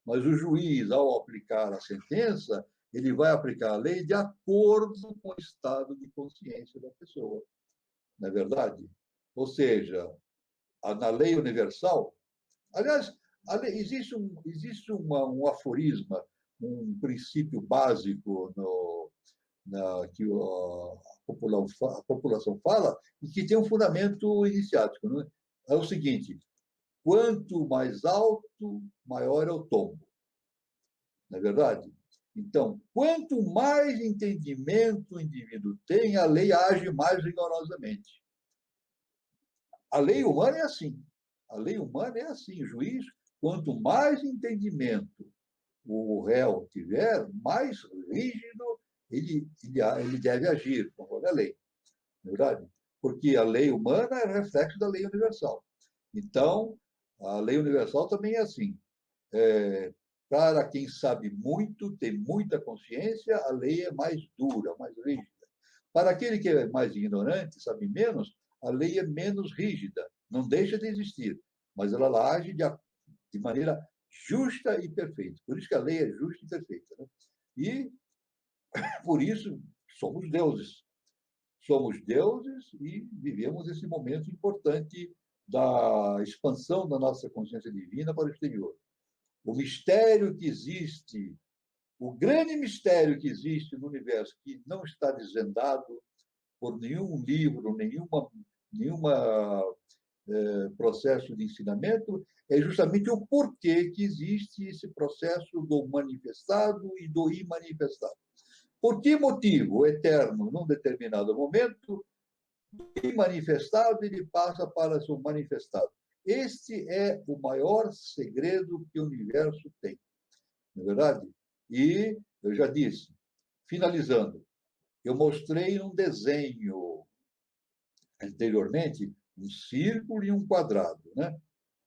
mas o juiz, ao aplicar a sentença, ele vai aplicar a lei de acordo com o estado de consciência da pessoa. Não é verdade? Ou seja, na lei universal, aliás, existe um aforisma, um princípio básico que a população fala e que tem um fundamento iniciático. Né? É o seguinte: quanto mais alto, maior é o tombo. Não é verdade? Então, quanto mais entendimento o indivíduo tem, a lei age mais rigorosamente. A lei humana é assim. A lei humana é assim. O juiz, quanto mais entendimento o réu tiver, mais rígido ele deve agir, conforme a lei. Não é verdade? Porque a lei humana é reflexo da lei universal. Então, a lei universal também é assim. Para quem sabe muito, tem muita consciência, a lei é mais dura, mais rígida. Para aquele que é mais ignorante, sabe menos, a lei é menos rígida, não deixa de existir, mas ela age de maneira justa e perfeita. Por isso que a lei é justa e perfeita. Né? E, por isso, somos deuses. Somos deuses e vivemos esse momento importante da expansão da nossa consciência divina para o exterior. O mistério que existe, o grande mistério que existe no universo, que não está desvendado por nenhum livro, nenhuma processo de ensinamento é justamente o porquê que existe esse processo do manifestado e do imanifestado. Por que motivo o eterno, num determinado momento, do imanifestado, ele passa para o manifestado? Este é o maior segredo que o universo tem, não é verdade? E eu já disse, finalizando, eu mostrei um desenho anteriormente, um círculo e um quadrado, né?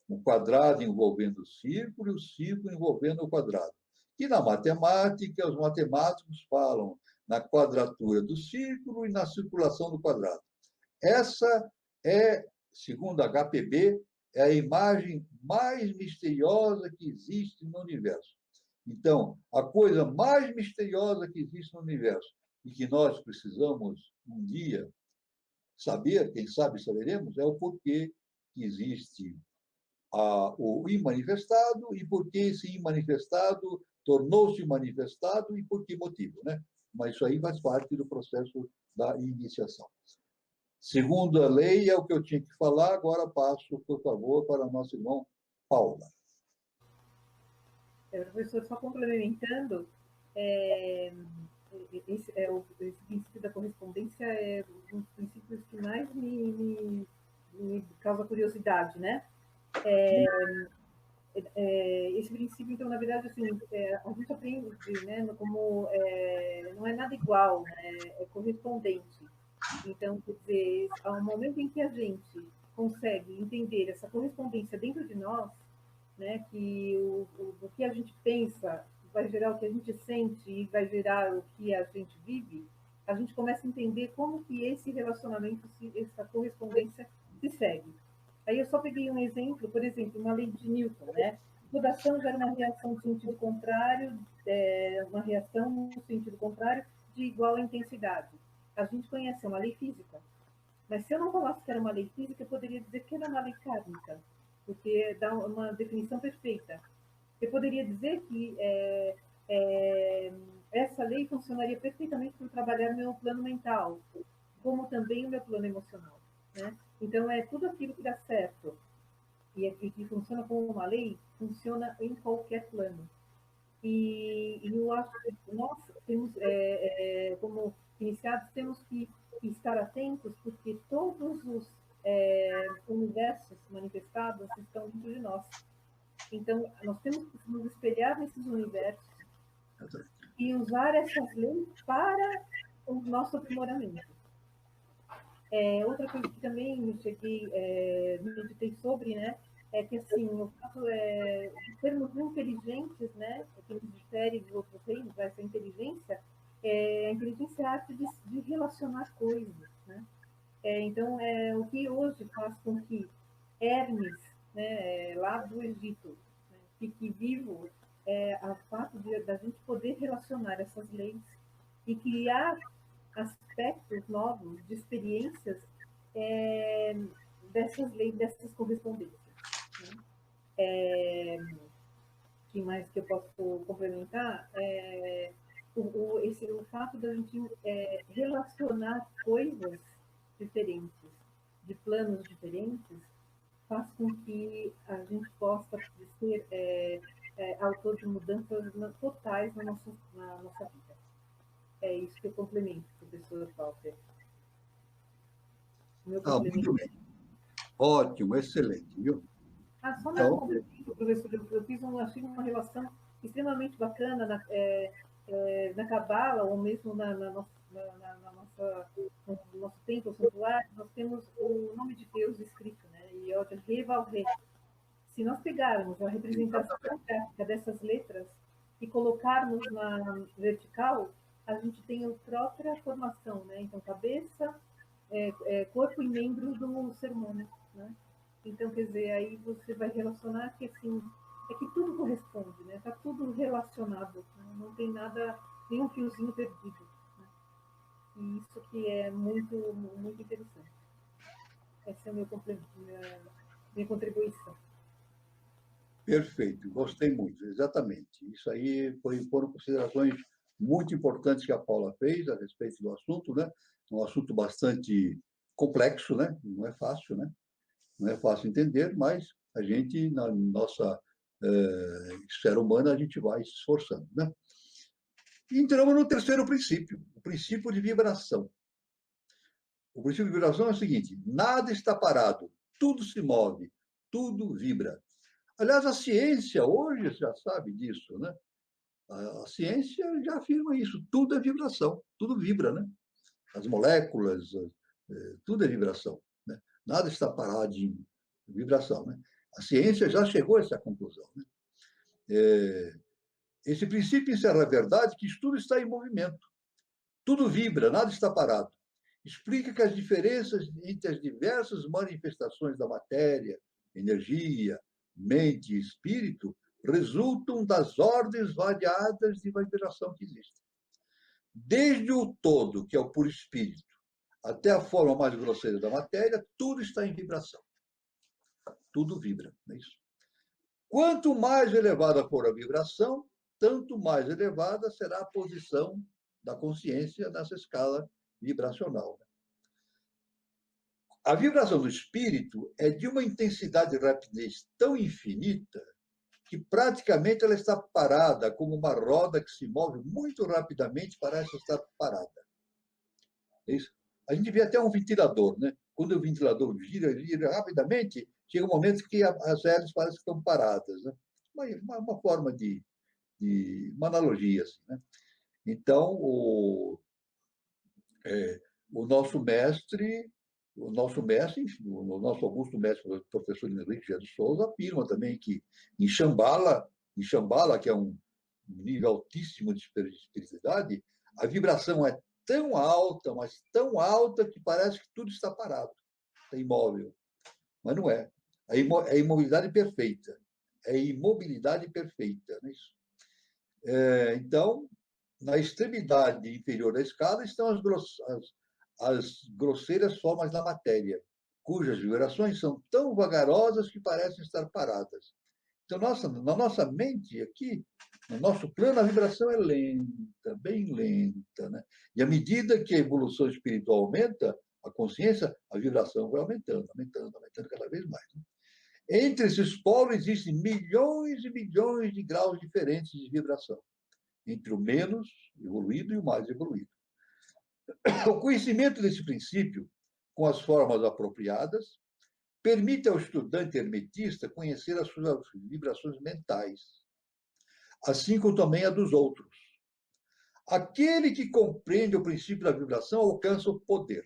Um quadrado envolvendo o círculo e o círculo envolvendo o quadrado. E na matemática, os matemáticos falam na quadratura do círculo e na circulação do quadrado. Essa é, segundo a HPB, é a imagem mais misteriosa que existe no universo. Então, a coisa mais misteriosa que existe no universo e que nós precisamos um dia saber, quem sabe saberemos, é o porquê que existe o imanifestado e por que esse imanifestado tornou-se manifestado e por que motivo, né? Mas isso aí faz parte do processo da iniciação. Segundo a lei, é o que eu tinha que falar, agora passo, por favor, para o nosso irmão Paula. Professor, só complementando, esse princípio da correspondência é um dos princípios que mais me causa curiosidade, né? Esse princípio, então, na verdade, assim, a gente aprende, né, como não é nada igual, né, é correspondente. Então, quer dizer, ao momento em que a gente consegue entender essa correspondência dentro de nós, né, que o que a gente pensa vai gerar o que a gente sente e vai gerar o que a gente vive, a gente começa a entender como que esse relacionamento, essa correspondência se segue. Aí eu só peguei um exemplo, por exemplo, uma lei de Newton, né? Rotação gera uma reação no sentido contrário, uma reação no sentido contrário de igual intensidade. A gente conhece uma lei física, mas se eu não falasse que era uma lei física, eu poderia dizer que era uma lei kármica, porque dá uma definição perfeita. Eu poderia dizer que essa lei funcionaria perfeitamente para trabalhar o meu plano mental, como também o meu plano emocional, né? Então, tudo aquilo que dá certo e que funciona como uma lei, funciona em qualquer plano. E eu acho que nós temos, como iniciados, temos que estar atentos, porque todos os universos manifestados estão dentro de nós. Então, nós temos que nos espelhar nesses universos e usar essas leis para o nosso aprimoramento. Outra coisa que também meditei sobre, né, é que, assim, o fato de sermos inteligentes, né, que nos difere dos outros reinos, essa inteligência, a inteligência é a arte de relacionar coisas, né? Então, o que hoje faz com que Hermes, né, lá do Egito, né, fique vivo, o fato da gente poder relacionar essas leis e criar aspectos novos de experiências dessas leis, dessas correspondências. Né? Que mais que eu posso complementar? O fato da gente relacionar coisas diferentes, de planos diferentes, faz com que a gente possa ser autor de mudanças totais na nossa vida. É isso que eu complemento, professor Walter. Muito bem. Ótimo, excelente, viu? Só mais um complemento, professor. Eu fiz achei uma relação extremamente bacana na Cabala, ou mesmo no nosso templo santuário, nós temos o nome de Deus escrito, né? Yod He Vav He. Se nós pegarmos a representação gráfica dessas letras e colocarmos na vertical, a gente tem a própria formação, né? Então, cabeça, corpo e membros do ser humano, né? Então, quer dizer, aí você vai relacionar que, assim, que tudo corresponde, né? Está tudo relacionado, né? Não tem nada, nenhum fiozinho perdido, né? E isso que é muito, muito interessante. Essa é minha contribuição. Perfeito, gostei muito, exatamente. Isso aí foram considerações muito importantes que a Paula fez a respeito do assunto, né? Um assunto bastante complexo, né? Não é fácil, né? Não é fácil entender, mas a gente, na nossa esfera humana, a gente vai se esforçando, né? E entramos no terceiro princípio, o princípio de vibração. O princípio de vibração é o seguinte: nada está parado, tudo se move, tudo vibra. Aliás, a ciência hoje já sabe disso, né? A ciência já afirma isso, tudo é vibração, tudo vibra, né? As moléculas, tudo é vibração, né? Nada está parado em vibração, né? A ciência já chegou a essa conclusão, né? Esse princípio encerra a verdade que tudo está em movimento, tudo vibra, nada está parado. Explica que as diferenças entre as diversas manifestações da matéria, energia, mente e espírito resultam das ordens variadas de vibração que existem. Desde o todo, que é o puro espírito, até a forma mais grosseira da matéria, tudo está em vibração. Tudo vibra, não é isso? Quanto mais elevada for a vibração, tanto mais elevada será a posição da consciência nessa escala vibracional. A vibração do espírito é de uma intensidade e rapidez tão infinita que praticamente ela está parada, como uma roda que se move muito rapidamente, parece estar parada. É isso? A gente vê até um ventilador, né? Quando o ventilador gira rapidamente, chega um momento que as hélices parecem que estão paradas, né? Uma forma uma analogia, assim, né? Então, o nosso mestre, enfim, o nosso augusto mestre, o professor Henrique G. de Souza, afirma também que em Shambhala, que é um nível altíssimo de espiritualidade, a vibração é tão alta, mas tão alta, que parece que tudo está parado, está imóvel. Mas não é. É imobilidade perfeita. É imobilidade perfeita. Não é isso? Então, na extremidade inferior da escala estão as grosseiras formas da matéria, cujas vibrações são tão vagarosas que parecem estar paradas. Então, na nossa mente aqui, no nosso plano, a vibração é lenta, bem lenta, né? E à medida que a evolução espiritual aumenta, a consciência, a vibração vai aumentando cada vez mais. Né? Entre esses polos existem milhões e milhões de graus diferentes de vibração, entre o menos evoluído e o mais evoluído. O conhecimento desse princípio, com as formas apropriadas, permite ao estudante hermetista conhecer as suas vibrações mentais, assim como também a dos outros. Aquele que compreende o princípio da vibração alcança o poder.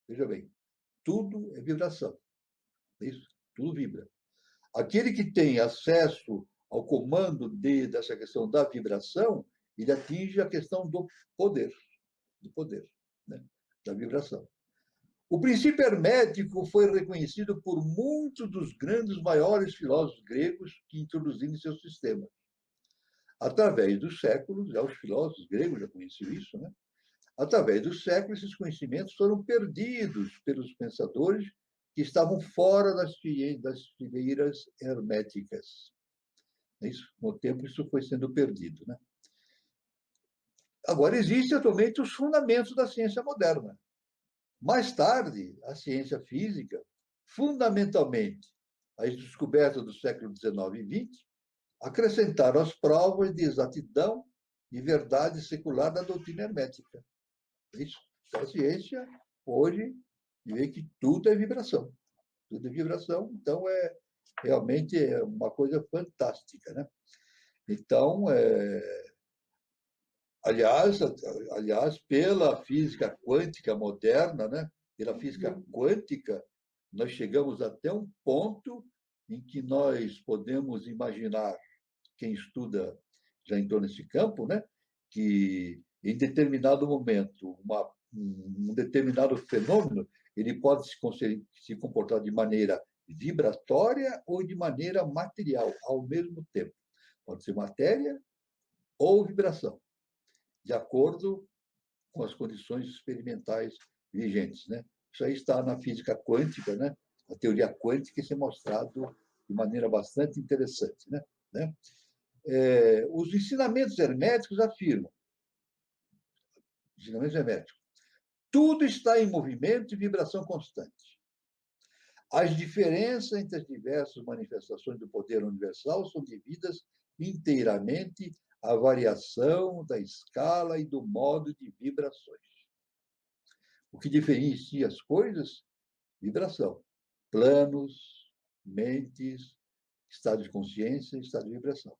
Veja bem, tudo é vibração. Isso, tudo vibra. Aquele que tem acesso ao comando dessa questão da vibração, ele atinge a questão do poder, né? Da vibração. O princípio hermético foi reconhecido por muitos dos grandes, maiores filósofos gregos que introduziram em seu sistema. Através dos séculos, já os filósofos gregos já conheciam isso, né? Através dos séculos, esses conhecimentos foram perdidos pelos pensadores que estavam fora das fileiras herméticas. Isso, com o tempo, isso foi sendo perdido, né? Agora, existem atualmente os fundamentos da ciência moderna. Mais tarde, a ciência física, fundamentalmente as descobertas do século XIX e XX, acrescentaram as provas de exatidão e verdade secular da doutrina hermética. Isso. Então, a ciência, hoje, vê que tudo é vibração. Tudo é vibração, então realmente é uma coisa fantástica, né? Então, aliás, pela física quântica moderna, né? Pela física quântica, nós chegamos até um ponto em que nós podemos imaginar, quem estuda já entrou nesse campo, né? Que em determinado momento, um determinado fenômeno, ele pode se comportar de maneira vibratória ou de maneira material, ao mesmo tempo. Pode ser matéria ou vibração, de acordo com as condições experimentais vigentes, né? Isso aí está na física quântica, né? A teoria quântica, isso é mostrado de maneira bastante interessante, né? Os ensinamentos herméticos afirmam, tudo está em movimento e vibração constante. As diferenças entre as diversas manifestações do poder universal são devidas inteiramente à variação da escala e do modo de vibrações. O que diferencia as coisas? Vibração. Planos, mentes, estado de consciência e estado de vibração.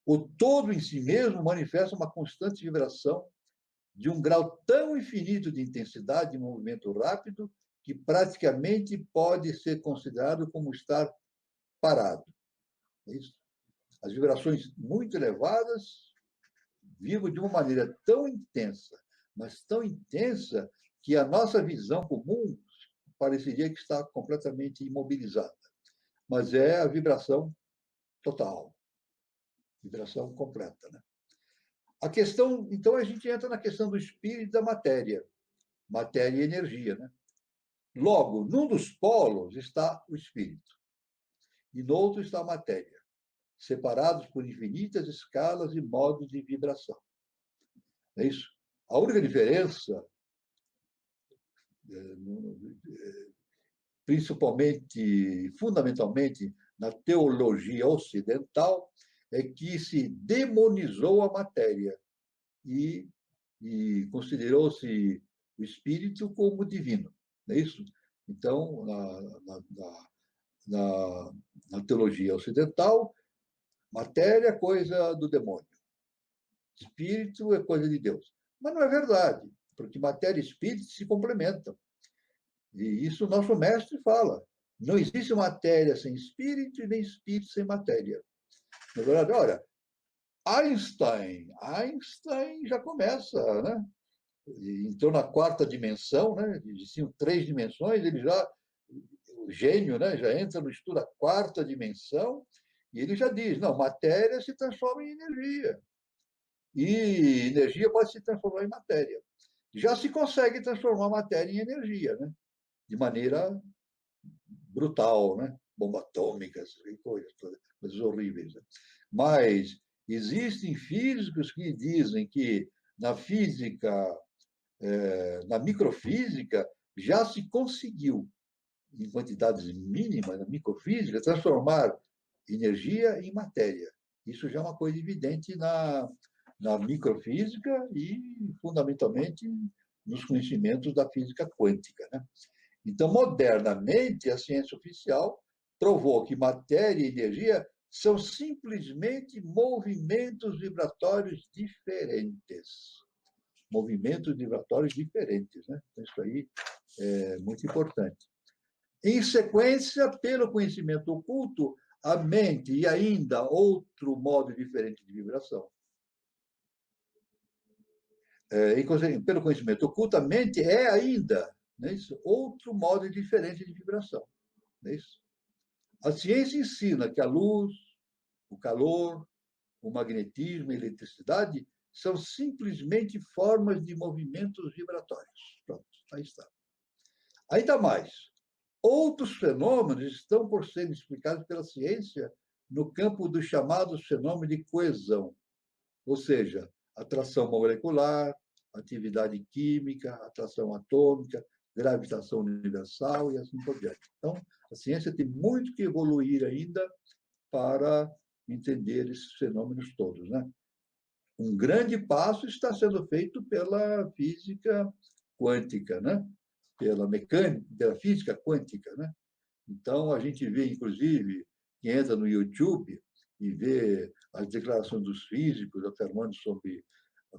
O todo em si mesmo manifesta uma constante vibração de um grau tão infinito de intensidade e movimento rápido que praticamente pode ser considerado como estar parado. É isso? As vibrações muito elevadas vibram de uma maneira tão intensa, mas tão intensa, que a nossa visão comum pareceria que está completamente imobilizada. Mas é a vibração total, vibração completa, né? A questão, então, a gente entra na questão do espírito e da matéria e energia, né? Logo, num dos polos está o espírito e no outro está a matéria, separados por infinitas escalas e modos de vibração. É isso? A única diferença, principalmente, fundamentalmente, na teologia ocidental, é que se demonizou a matéria e considerou-se o espírito como divino. Não é isso? Então, na teologia ocidental, matéria é coisa do demônio, espírito é coisa de Deus. Mas não é verdade, porque matéria e espírito se complementam. E isso o nosso mestre fala. Não existe matéria sem espírito e nem espírito sem matéria. Na verdade, olha, Einstein já começa, né? Entrou na quarta dimensão, né? Existiam 3 dimensões, ele já, o gênio, né? Já entra no estudo da quarta dimensão e ele já diz, não, matéria se transforma em energia e energia pode se transformar em matéria. Já se consegue transformar matéria em energia, né? De maneira brutal, né? Bomba atômicas e coisas horríveis. Né? Mas existem físicos que dizem que na física, na microfísica, já se conseguiu, em quantidades mínimas, na microfísica, transformar energia em matéria. Isso já é uma coisa evidente na microfísica e, fundamentalmente, nos conhecimentos da física quântica. Né? Então, modernamente, a ciência oficial provou que matéria e energia são simplesmente movimentos vibratórios diferentes. Movimentos vibratórios diferentes, né? Então, isso aí é muito importante. Em sequência, pelo conhecimento oculto, a mente e ainda outro modo diferente de vibração. Pelo conhecimento oculto, a mente é ainda, não é isso? Outro modo diferente de vibração. Não é isso? A ciência ensina que a luz, o calor, o magnetismo e a eletricidade são simplesmente formas de movimentos vibratórios. Pronto, aí está. Ainda mais, outros fenômenos estão por serem explicados pela ciência no campo dos chamados fenômenos de coesão, ou seja, atração molecular, atividade química, atração atômica, gravitação universal e assim por diante. Então, a ciência tem muito que evoluir ainda para entender esses fenômenos todos, né? Um grande passo está sendo feito pela física quântica, né? Pela mecânica, pela física quântica, né? Então, a gente vê, inclusive, que entra no YouTube e vê as declarações dos físicos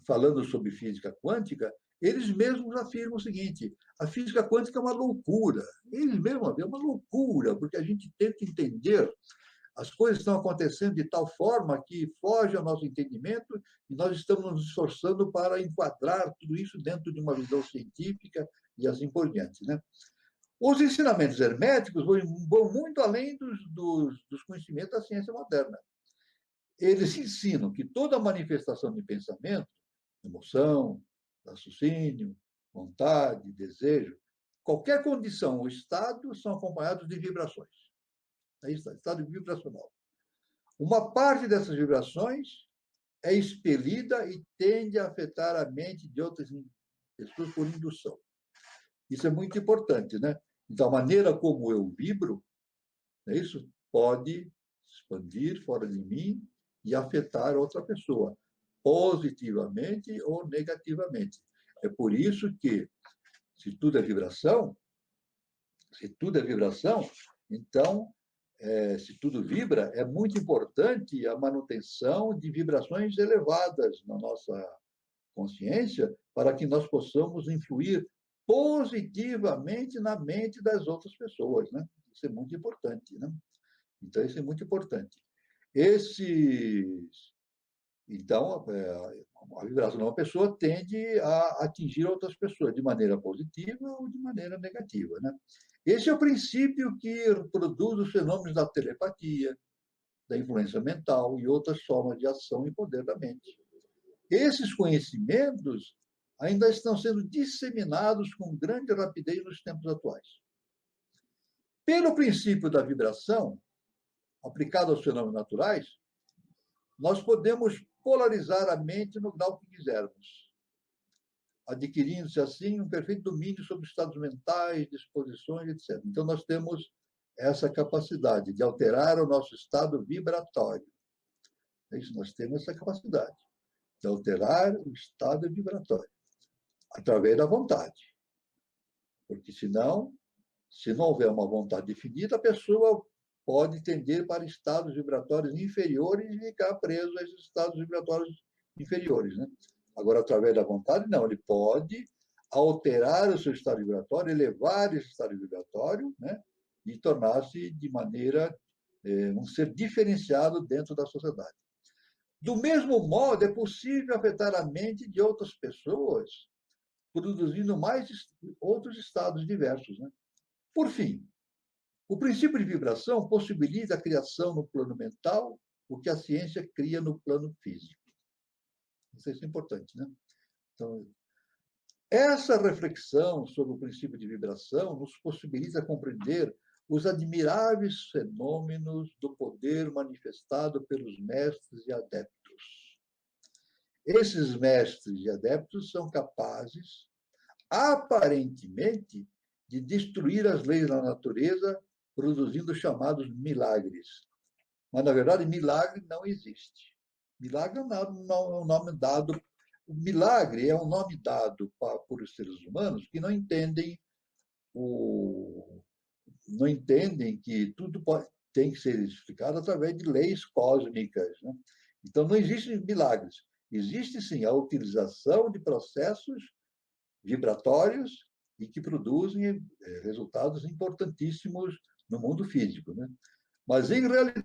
falando sobre física quântica, eles mesmos afirmam o seguinte: a física quântica é uma loucura. Eles mesmos afirmam, é uma loucura, porque a gente tenta entender as coisas estão acontecendo de tal forma que foge ao nosso entendimento e nós estamos nos esforçando para enquadrar tudo isso dentro de uma visão científica e assim por diante, né? Os ensinamentos herméticos vão muito além dos conhecimentos da ciência moderna. Eles ensinam que toda manifestação de pensamento, emoção, raciocínio, vontade, desejo, qualquer condição ou estado são acompanhados de vibrações. Aí está, estado vibracional. Uma parte dessas vibrações é expelida e tende a afetar a mente de outras pessoas por indução. Isso é muito importante, né? Então, a maneira como eu vibro, isso pode expandir fora de mim e afetar outra pessoa, positivamente ou negativamente. É por isso que, se tudo é vibração, então, se tudo vibra, é muito importante a manutenção de vibrações elevadas na nossa consciência para que nós possamos influir positivamente na mente das outras pessoas, né? Isso é muito importante, né? Então, isso é muito importante. Então, a vibração de uma pessoa tende a atingir outras pessoas de maneira positiva ou de maneira negativa, né? Esse é o princípio que produz os fenômenos da telepatia, da influência mental e outras formas de ação e poder da mente. Esses conhecimentos ainda estão sendo disseminados com grande rapidez nos tempos atuais. Pelo princípio da vibração, aplicado aos fenômenos naturais, nós podemos polarizar a mente no grau que quisermos, adquirindo-se assim um perfeito domínio sobre estados mentais, disposições, etc. Então, nós temos essa capacidade de alterar o nosso estado vibratório. É isso, nós temos essa capacidade de alterar o estado vibratório através da vontade. Porque, senão, se não houver uma vontade definida, a pessoa pode tender para estados vibratórios inferiores e ficar preso a esses estados vibratórios inferiores, né? Agora, através da vontade, não. Ele pode alterar o seu estado vibratório, elevar esse estado vibratório, né? E tornar-se de maneira um ser diferenciado dentro da sociedade. Do mesmo modo, é possível afetar a mente de outras pessoas, produzindo outros estados diversos, né? Por fim, o princípio de vibração possibilita a criação no plano mental o que a ciência cria no plano físico. Isso é importante, né? Então, essa reflexão sobre o princípio de vibração nos possibilita compreender os admiráveis fenômenos do poder manifestado pelos mestres e adeptos. Esses mestres e adeptos são capazes, aparentemente, de destruir as leis da natureza, produzindo chamados milagres. Mas, na verdade, milagre não existe. Milagre é um nome dado. O milagre é um nome dado por os seres humanos que não entendem que tudo tem que ser explicado através de leis cósmicas, né? Então, não existem milagres. Existe, sim, a utilização de processos vibratórios e que produzem resultados importantíssimos no mundo físico, né? Mas, em realidade,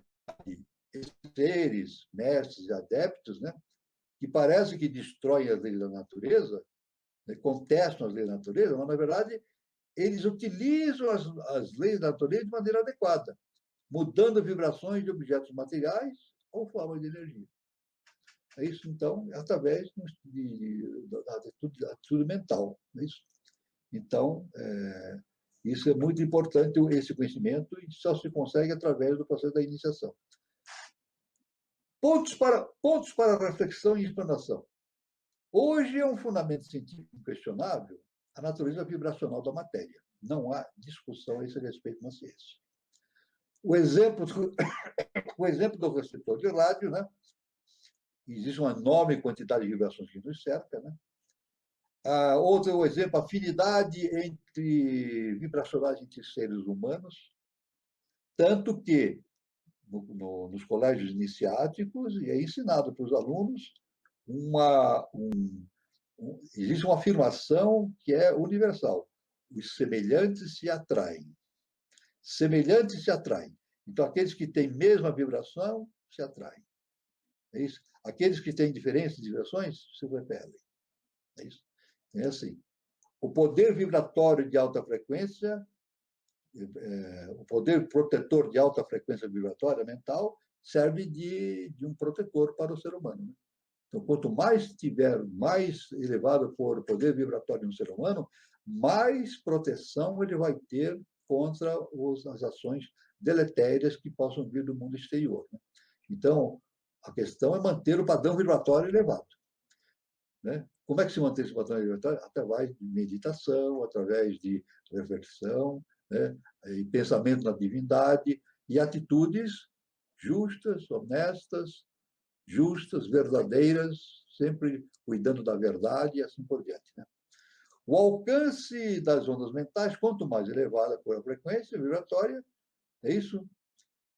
esses seres, mestres e adeptos, né, que parece que destroem as leis da natureza, né, contestam as leis da natureza, mas, na verdade, eles utilizam as leis da natureza de maneira adequada, mudando vibrações de objetos materiais ou formas de energia. É isso, então, através da atitude mental. É isso? Então, isso é muito importante, esse conhecimento, e só se consegue através do processo da iniciação. Pontos para reflexão e explanação. Hoje é um fundamento científico inquestionável a natureza vibracional da matéria. Não há discussão a esse respeito na ciência. O exemplo do receptor de rádio, né? Existe uma enorme quantidade de vibrações que nos cerca, né? Outro exemplo, afinidade vibracionais entre seres humanos, tanto que nos colégios iniciáticos é ensinado para os alunos existe uma afirmação que é universal: os semelhantes se atraem. Semelhantes se atraem. Então, aqueles que têm mesma vibração se atraem. É isso? Aqueles que têm diferentes vibrações se repelem. É isso? É assim. O poder vibratório de alta frequência, o poder protetor de alta frequência vibratória mental, serve de um protetor para o ser humano, né? Então, quanto mais elevado for o poder vibratório de um ser humano, mais proteção ele vai ter contra as ações deletérias que possam vir do mundo exterior, né? Então, a questão é manter o padrão vibratório elevado, né? Como é que se mantém esse padrão vibratório? Através de meditação, através de reflexão, né? E pensamento na divindade, e atitudes justas, honestas, justas, verdadeiras, sempre cuidando da verdade e assim por diante, né? O alcance das ondas mentais, quanto mais elevada for a frequência vibratória, é isso,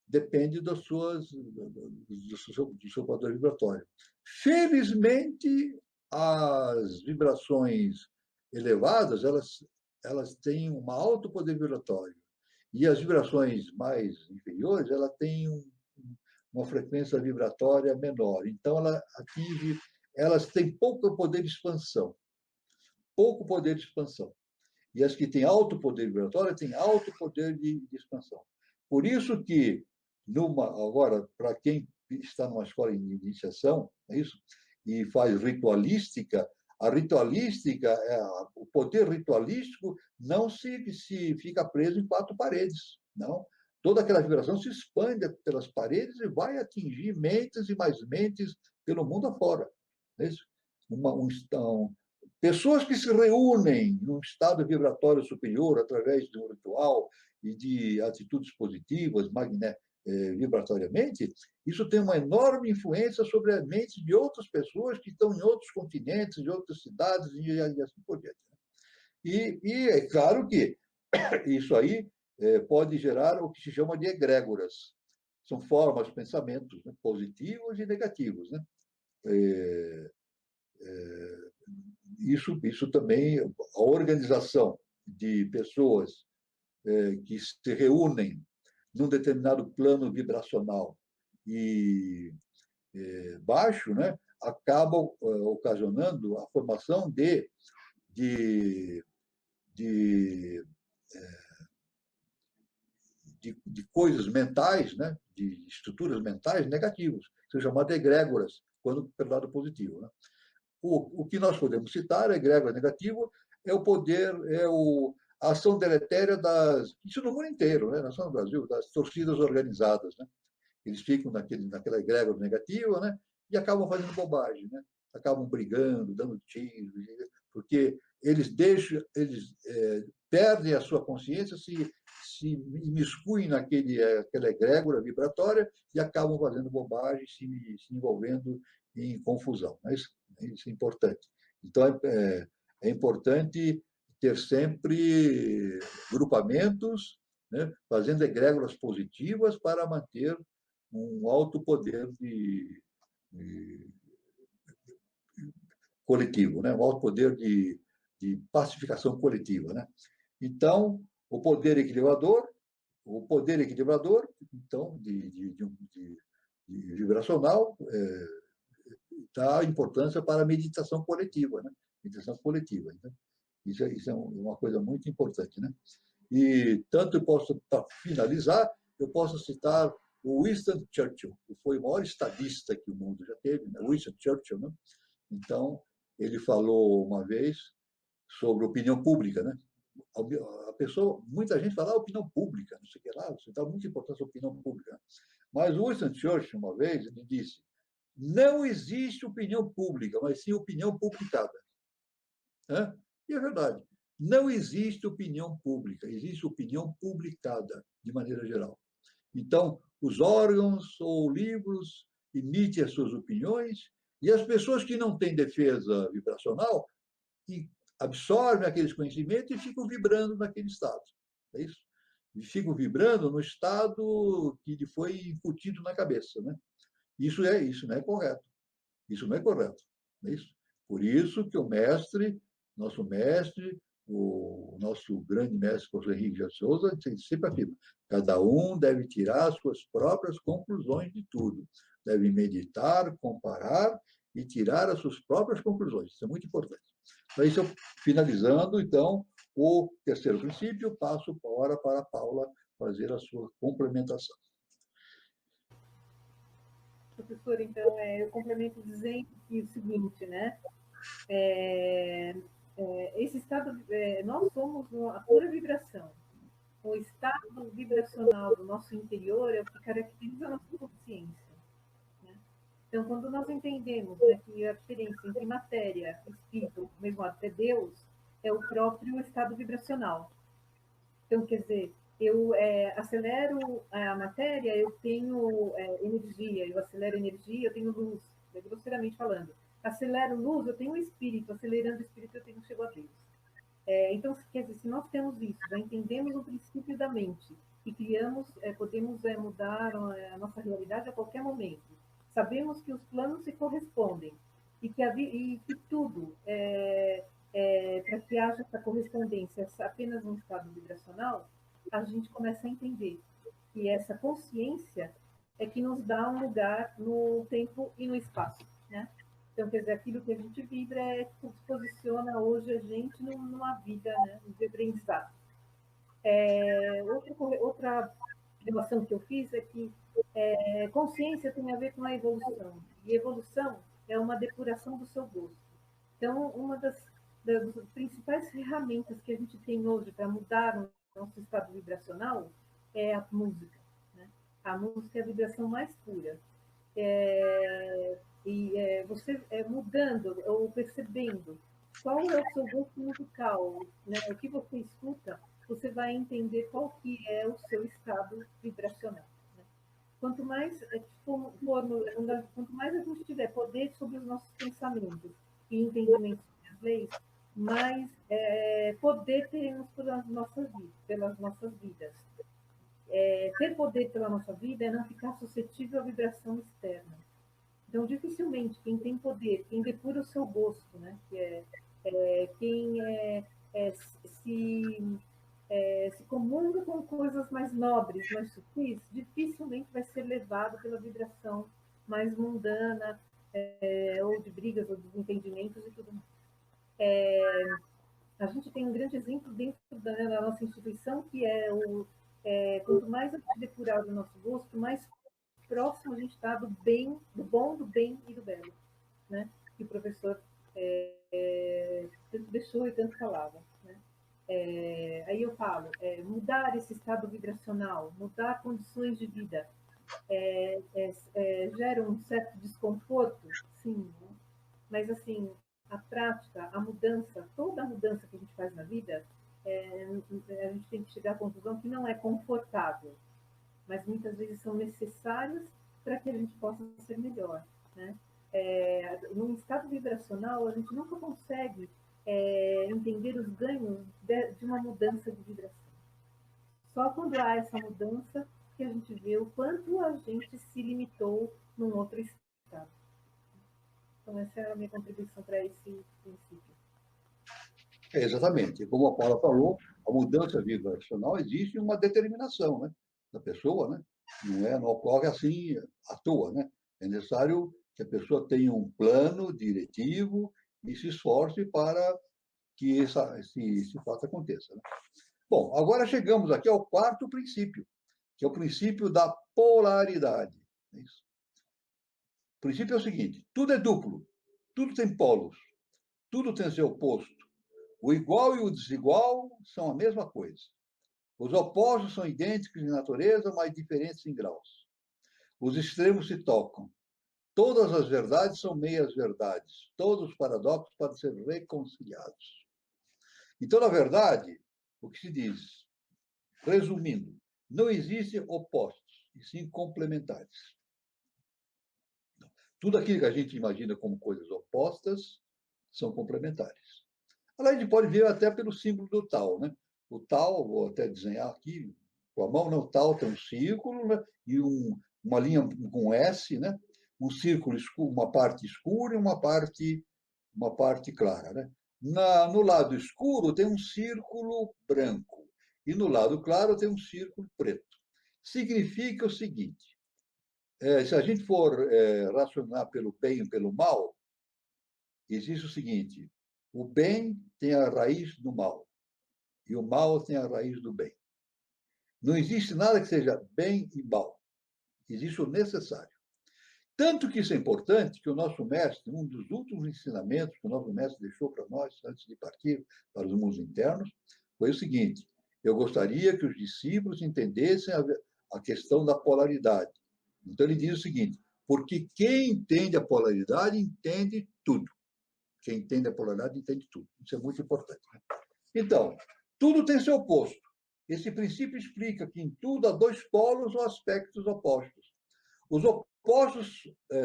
depende do seu padrão vibratório. Felizmente, as vibrações elevadas, elas têm um alto poder vibratório. E as vibrações mais inferiores, ela tem uma frequência vibratória menor. Então, elas têm pouco poder de expansão. Pouco poder de expansão. E as que têm alto poder vibratório têm alto poder de expansão. Por isso que, agora, para quem está numa escola de iniciação, é isso? E faz ritualística, a ritualística, o poder ritualístico não se fica preso em quatro paredes, não. Toda aquela vibração se expande pelas paredes e vai atingir mentes e mais mentes pelo mundo afora. É isso? Pessoas que se reúnem num estado vibratório superior através de um ritual e de atitudes positivas, vibratoriamente, isso tem uma enorme influência sobre a mente de outras pessoas que estão em outros continentes, em outras cidades e assim por diante. E é claro que isso aí pode gerar o que se chama de egrégoras. São formas de pensamentos, né, positivos e negativos, né? Isso também, a organização de pessoas que se reúnem num determinado plano vibracional e baixo, né, acaba ocasionando a formação de, de, de coisas mentais, né, de estruturas mentais negativas, que são chamadas egrégoras, quando pelo lado positivo, né? O que nós podemos citar, egrégora negativo, é o poder, a ação deletéria isso no mundo inteiro, né? Não só no Brasil, das torcidas organizadas, né? Eles ficam naquela egrégora negativa, né? E acabam fazendo bobagem, né? Acabam brigando, dando tiros, porque eles perdem a sua consciência, se imiscuem naquela egrégora vibratória e acabam fazendo bobagem, se envolvendo em confusão. Isso é importante. Então, é importante ter sempre grupamentos, né, fazendo egrégoras positivas para manter um alto poder coletivo, né, um alto poder de pacificação coletiva, né? Então, o poder equilibrador, então, de vibracional, dá importância para a meditação coletiva, né? Meditação coletiva. Então, isso é uma coisa muito importante, né? E tanto eu posso, para finalizar, eu posso citar o Winston Churchill, que foi o maior estadista que o mundo já teve, né? Winston Churchill, né? Então, ele falou uma vez sobre opinião pública, né? Muita gente fala opinião pública, não sei o que lá, você dá muita importância à opinião pública. Mas o Winston Churchill, uma vez, ele disse: não existe opinião pública, mas sim opinião publicada. E é verdade. Não existe opinião pública, existe opinião publicada, de maneira geral. Então, os órgãos ou livros emitem as suas opiniões e as pessoas que não têm defesa vibracional absorvem aqueles conhecimentos e ficam vibrando naquele estado. É isso? E ficam vibrando no estado que lhe foi incutido na cabeça, né? Isso não é correto. Isso não é correto. Não é isso? Por isso que nosso mestre, o nosso grande mestre, professor Henrique de Souza, sempre afirma: cada um deve tirar as suas próprias conclusões de tudo. Deve meditar, comparar e tirar as suas próprias conclusões. Isso é muito importante. Então, isso, finalizando, então, o terceiro princípio, passo agora para a Paula fazer a sua complementação. Professor, então, eu complemento dizendo o seguinte, né? Esse estado, nós somos a pura vibração. O estado vibracional do nosso interior é o que caracteriza a nossa consciência. Né? Então, quando nós entendemos, né, que a diferença entre matéria, espírito, mesmo até Deus, é o próprio estado vibracional. Então, quer dizer, eu acelero a matéria, eu tenho energia, eu acelero energia, eu tenho luz, grosseiramente falando. Acelero luz, eu tenho espírito, acelerando o espírito, eu tenho chego a Deus. Então, quer dizer, se nós temos isso, já entendemos o princípio da mente e criamos, podemos mudar a nossa realidade a qualquer momento. Sabemos que os planos se correspondem e que tudo, para que haja essa correspondência apenas um estado vibracional, a gente começa a entender que essa consciência é que nos dá um lugar no tempo e no espaço, né? Então, quer dizer, aquilo que a gente vibra é que posiciona hoje a gente numa vida, né, de aprendizado. Outra relação que eu fiz é que consciência tem a ver com a evolução. E evolução é uma depuração do seu gosto. Então, uma das principais ferramentas que a gente tem hoje para mudar o nosso estado vibracional é a música, né? A música é a vibração mais pura. Você mudando ou percebendo qual é o seu gosto musical, né? O que você escuta, você vai entender qual que é o seu estado vibracional. Né? Quanto mais quanto mais a gente tiver poder sobre os nossos pensamentos e entendimento sobre as leis, mais poder teremos pelas nossas vidas. Ter poder pela nossa vida é não ficar suscetível à vibração externa. Então, dificilmente quem tem poder, quem depura o seu gosto, né, que quem se comunga com coisas mais nobres, mais sutis, dificilmente vai ser levado pela vibração mais mundana, ou de brigas, ou desentendimentos e tudo mais. A gente tem um grande exemplo dentro da nossa instituição, que quanto mais a gente depurar o nosso gosto, mais próximo a gente está do bem, do bom, do bem e do belo, né? Que o professor tanto deixou e tanto falava, né? Aí eu falo, mudar esse estado vibracional, mudar condições de vida, gera um certo desconforto, sim, né? Mas assim, a prática, a mudança, toda a mudança que a gente faz na vida, a gente tem que chegar à conclusão que não é confortável, mas muitas vezes são necessárias para que a gente possa ser melhor, né? Num estado vibracional, a gente nunca consegue entender os ganhos de uma mudança de vibração. Só quando há essa mudança que a gente vê o quanto a gente se limitou num outro estado. Então, essa é a minha contribuição para esse princípio. Exatamente. Como a Paula falou, a mudança vibracional existe uma determinação, né, da pessoa, né? Não ocorre assim à toa, né? É necessário que a pessoa tenha um plano diretivo e se esforce para que esse fato aconteça. Né? Bom, agora chegamos aqui ao quarto princípio, que é o princípio da polaridade. É isso. O princípio é o seguinte: tudo é duplo, tudo tem polos, tudo tem seu oposto. O igual e o desigual são a mesma coisa. Os opostos são idênticos em natureza, mas diferentes em graus. Os extremos se tocam. Todas as verdades são meias-verdades. Todos os paradoxos podem ser reconciliados. Então, na verdade, o que se diz, resumindo, não existem opostos, e sim complementares. Tudo aquilo que a gente imagina como coisas opostas são complementares. A gente pode ver até pelo símbolo do tal, né? O tal, vou até desenhar aqui com a mão, né? O tal tem um círculo, né? E uma linha com S, né? Um círculo escuro, uma parte escura e uma parte clara, né? No lado escuro tem um círculo branco e no lado claro tem um círculo preto. Significa o seguinte: se a gente for racionar pelo bem e pelo mal, existe o seguinte: o bem tem a raiz do mal e o mal tem a raiz do bem. Não existe nada que seja bem e mal. Existe o necessário. Tanto que isso é importante que o nosso mestre, um dos últimos ensinamentos que o nosso mestre deixou para nós, antes de partir para os mundos internos, foi o seguinte: eu gostaria que os discípulos entendessem a questão da polaridade. Então ele diz o seguinte: porque quem entende a polaridade entende tudo. Quem entende a polaridade entende tudo. Isso é muito importante. Né? Então, tudo tem seu oposto. Esse princípio explica que em tudo há dois polos ou aspectos opostos. Os opostos,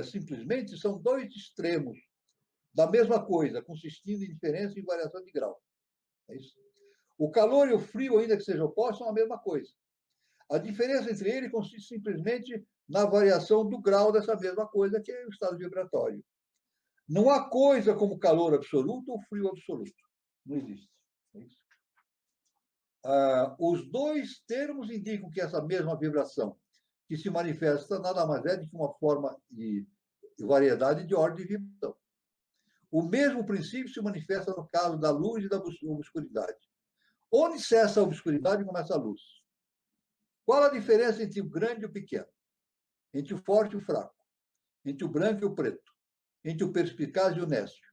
simplesmente, são dois extremos da mesma coisa, consistindo em diferença em variação de grau. É isso. O calor e o frio, ainda que sejam opostos, são a mesma coisa. A diferença entre eles consiste simplesmente na variação do grau dessa mesma coisa, que é o estado vibratório. Não há coisa como calor absoluto ou frio absoluto. Não existe. É isso. Os dois termos indicam que essa mesma vibração, que se manifesta nada mais é do que uma forma de variedade de ordem de vibração. O mesmo princípio se manifesta no caso da luz e da obscuridade. Onde cessa a obscuridade e começa a luz? Qual a diferença entre o grande e o pequeno? Entre o forte e o fraco? Entre o branco e o preto? Entre o perspicaz e o nécio?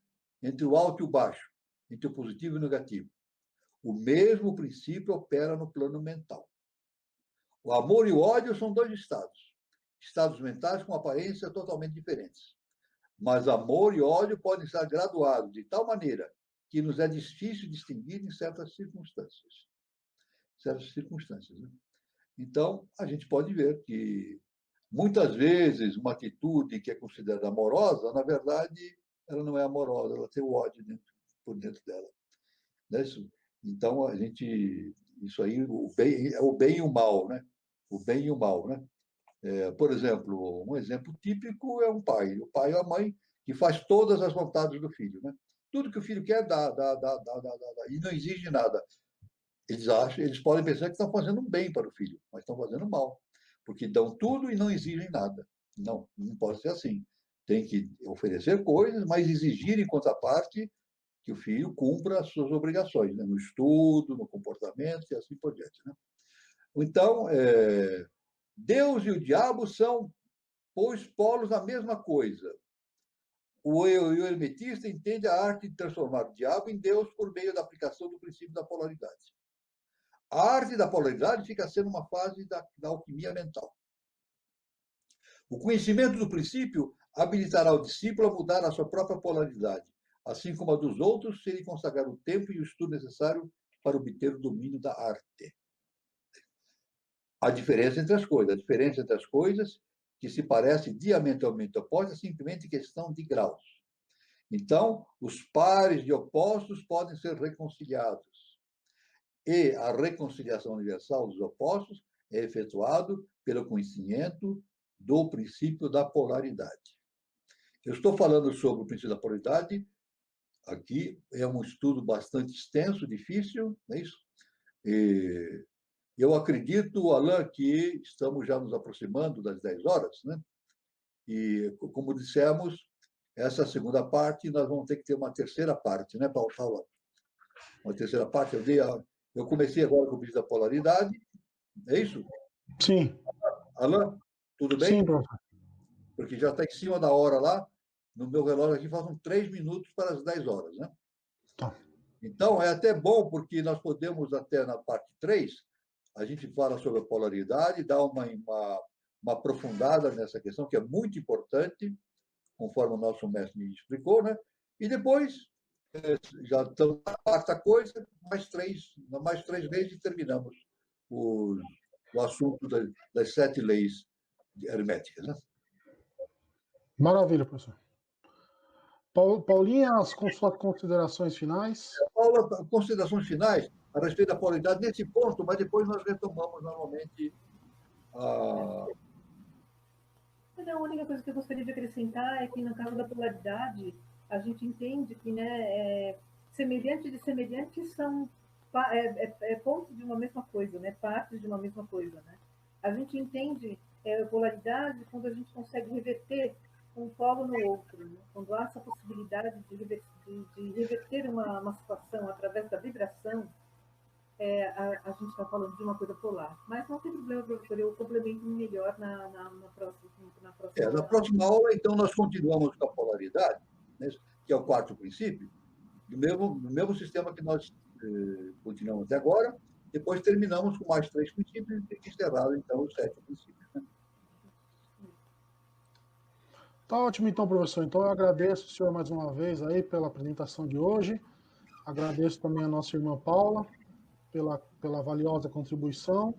Entre o alto e o baixo? Entre o positivo e o negativo? O mesmo princípio opera no plano mental. O amor e o ódio são dois estados. Estados mentais com aparência totalmente diferentes. Mas amor e ódio podem estar graduados de tal maneira que nos é difícil distinguir em certas circunstâncias. Né? Então, a gente pode ver que, muitas vezes, uma atitude que é considerada amorosa, na verdade, ela não é amorosa, ela tem o ódio por dentro dela. Então, isso aí, o bem e o mal, né? O bem e o mal, né? Por exemplo, um exemplo típico é um pai. O pai ou a mãe que faz todas as vontades do filho, né? Tudo que o filho quer, dá, e não exige nada. Eles podem pensar que estão fazendo um bem para o filho, mas estão fazendo mal, porque dão tudo e não exigem nada. Não pode ser assim. Tem que oferecer coisas, mas exigir em contraparte que o filho cumpra as suas obrigações, né? No estudo, no comportamento e assim por diante, né? Então, Deus e o diabo são, pois, polos da mesma coisa. O hermetista entende a arte de transformar o diabo em Deus por meio da aplicação do princípio da polaridade. A arte da polaridade fica sendo uma fase da alquimia mental. O conhecimento do princípio habilitará o discípulo a mudar a sua própria polaridade, assim como a dos outros, se ele consagrar o tempo e o estudo necessário para obter o domínio da arte. A diferença entre as coisas que se parecem diametralmente opostas é simplesmente questão de graus. Então, os pares de opostos podem ser reconciliados. E a reconciliação universal dos opostos é efetuado pelo conhecimento do princípio da polaridade. Eu estou falando sobre o princípio da polaridade, aqui é um estudo bastante extenso, difícil, não é isso? E eu acredito, Alain, que estamos já nos aproximando das 10 horas, né? E, como dissemos, essa segunda parte, nós vamos ter que ter uma terceira parte, né, Paulo? Uma terceira parte, eu comecei agora com o princípio da polaridade, é isso? Sim. Alain, tudo bem? Sim, professor. Porque já está em cima da hora lá, no meu relógio aqui faltam 3 minutos para as 10 horas, né? Tá. Então, é até bom, porque nós podemos, até na parte 3, a gente fala sobre a polaridade, dá uma aprofundada nessa questão, que é muito importante, conforme o nosso mestre me explicou, né? E depois, já estamos na quarta coisa, mais três vezes e terminamos o assunto das 7 leis herméticas, né? Maravilha, professor. Paulinha, as suas considerações finais. Paula, considerações finais a respeito da polaridade nesse ponto, mas depois nós retomamos normalmente a... A única coisa que eu gostaria de acrescentar é que, no caso da polaridade, a gente entende que, né, semelhantes de semelhantes são pontos de uma mesma coisa, né, partes de uma mesma coisa, né? A gente entende polaridade quando a gente consegue reverter um polo no outro, né? Quando há essa possibilidade de reverter uma situação através da vibração, a gente está falando de uma coisa polar. Mas não tem problema, professor, eu complemento melhor na próxima. Na próxima aula, então, nós continuamos com a polaridade, né, que é o quarto princípio, do mesmo sistema que nós continuamos até agora. Depois terminamos com mais 3 princípios e encerrado, então, o 7º princípio. Né? Tá ótimo, então, professor. Então, eu agradeço o senhor mais uma vez aí pela apresentação de hoje. Agradeço também a nossa irmã Paula. pela valiosa contribuição.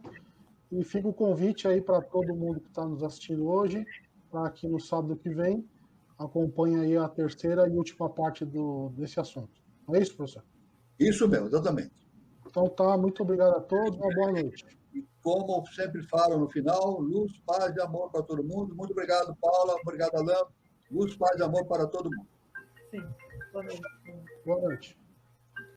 E fica o convite aí para todo mundo que está nos assistindo hoje, para que no sábado que vem acompanhe aí a terceira e última parte desse assunto. Não é isso, professor? Isso mesmo, exatamente. Então tá, muito obrigado a todos, uma boa noite. E como sempre falo no final, luz, paz e amor para todo mundo. Muito obrigado, Paula. Obrigado, Alain. Luz, paz e amor para todo mundo. Sim, boa noite. Boa noite.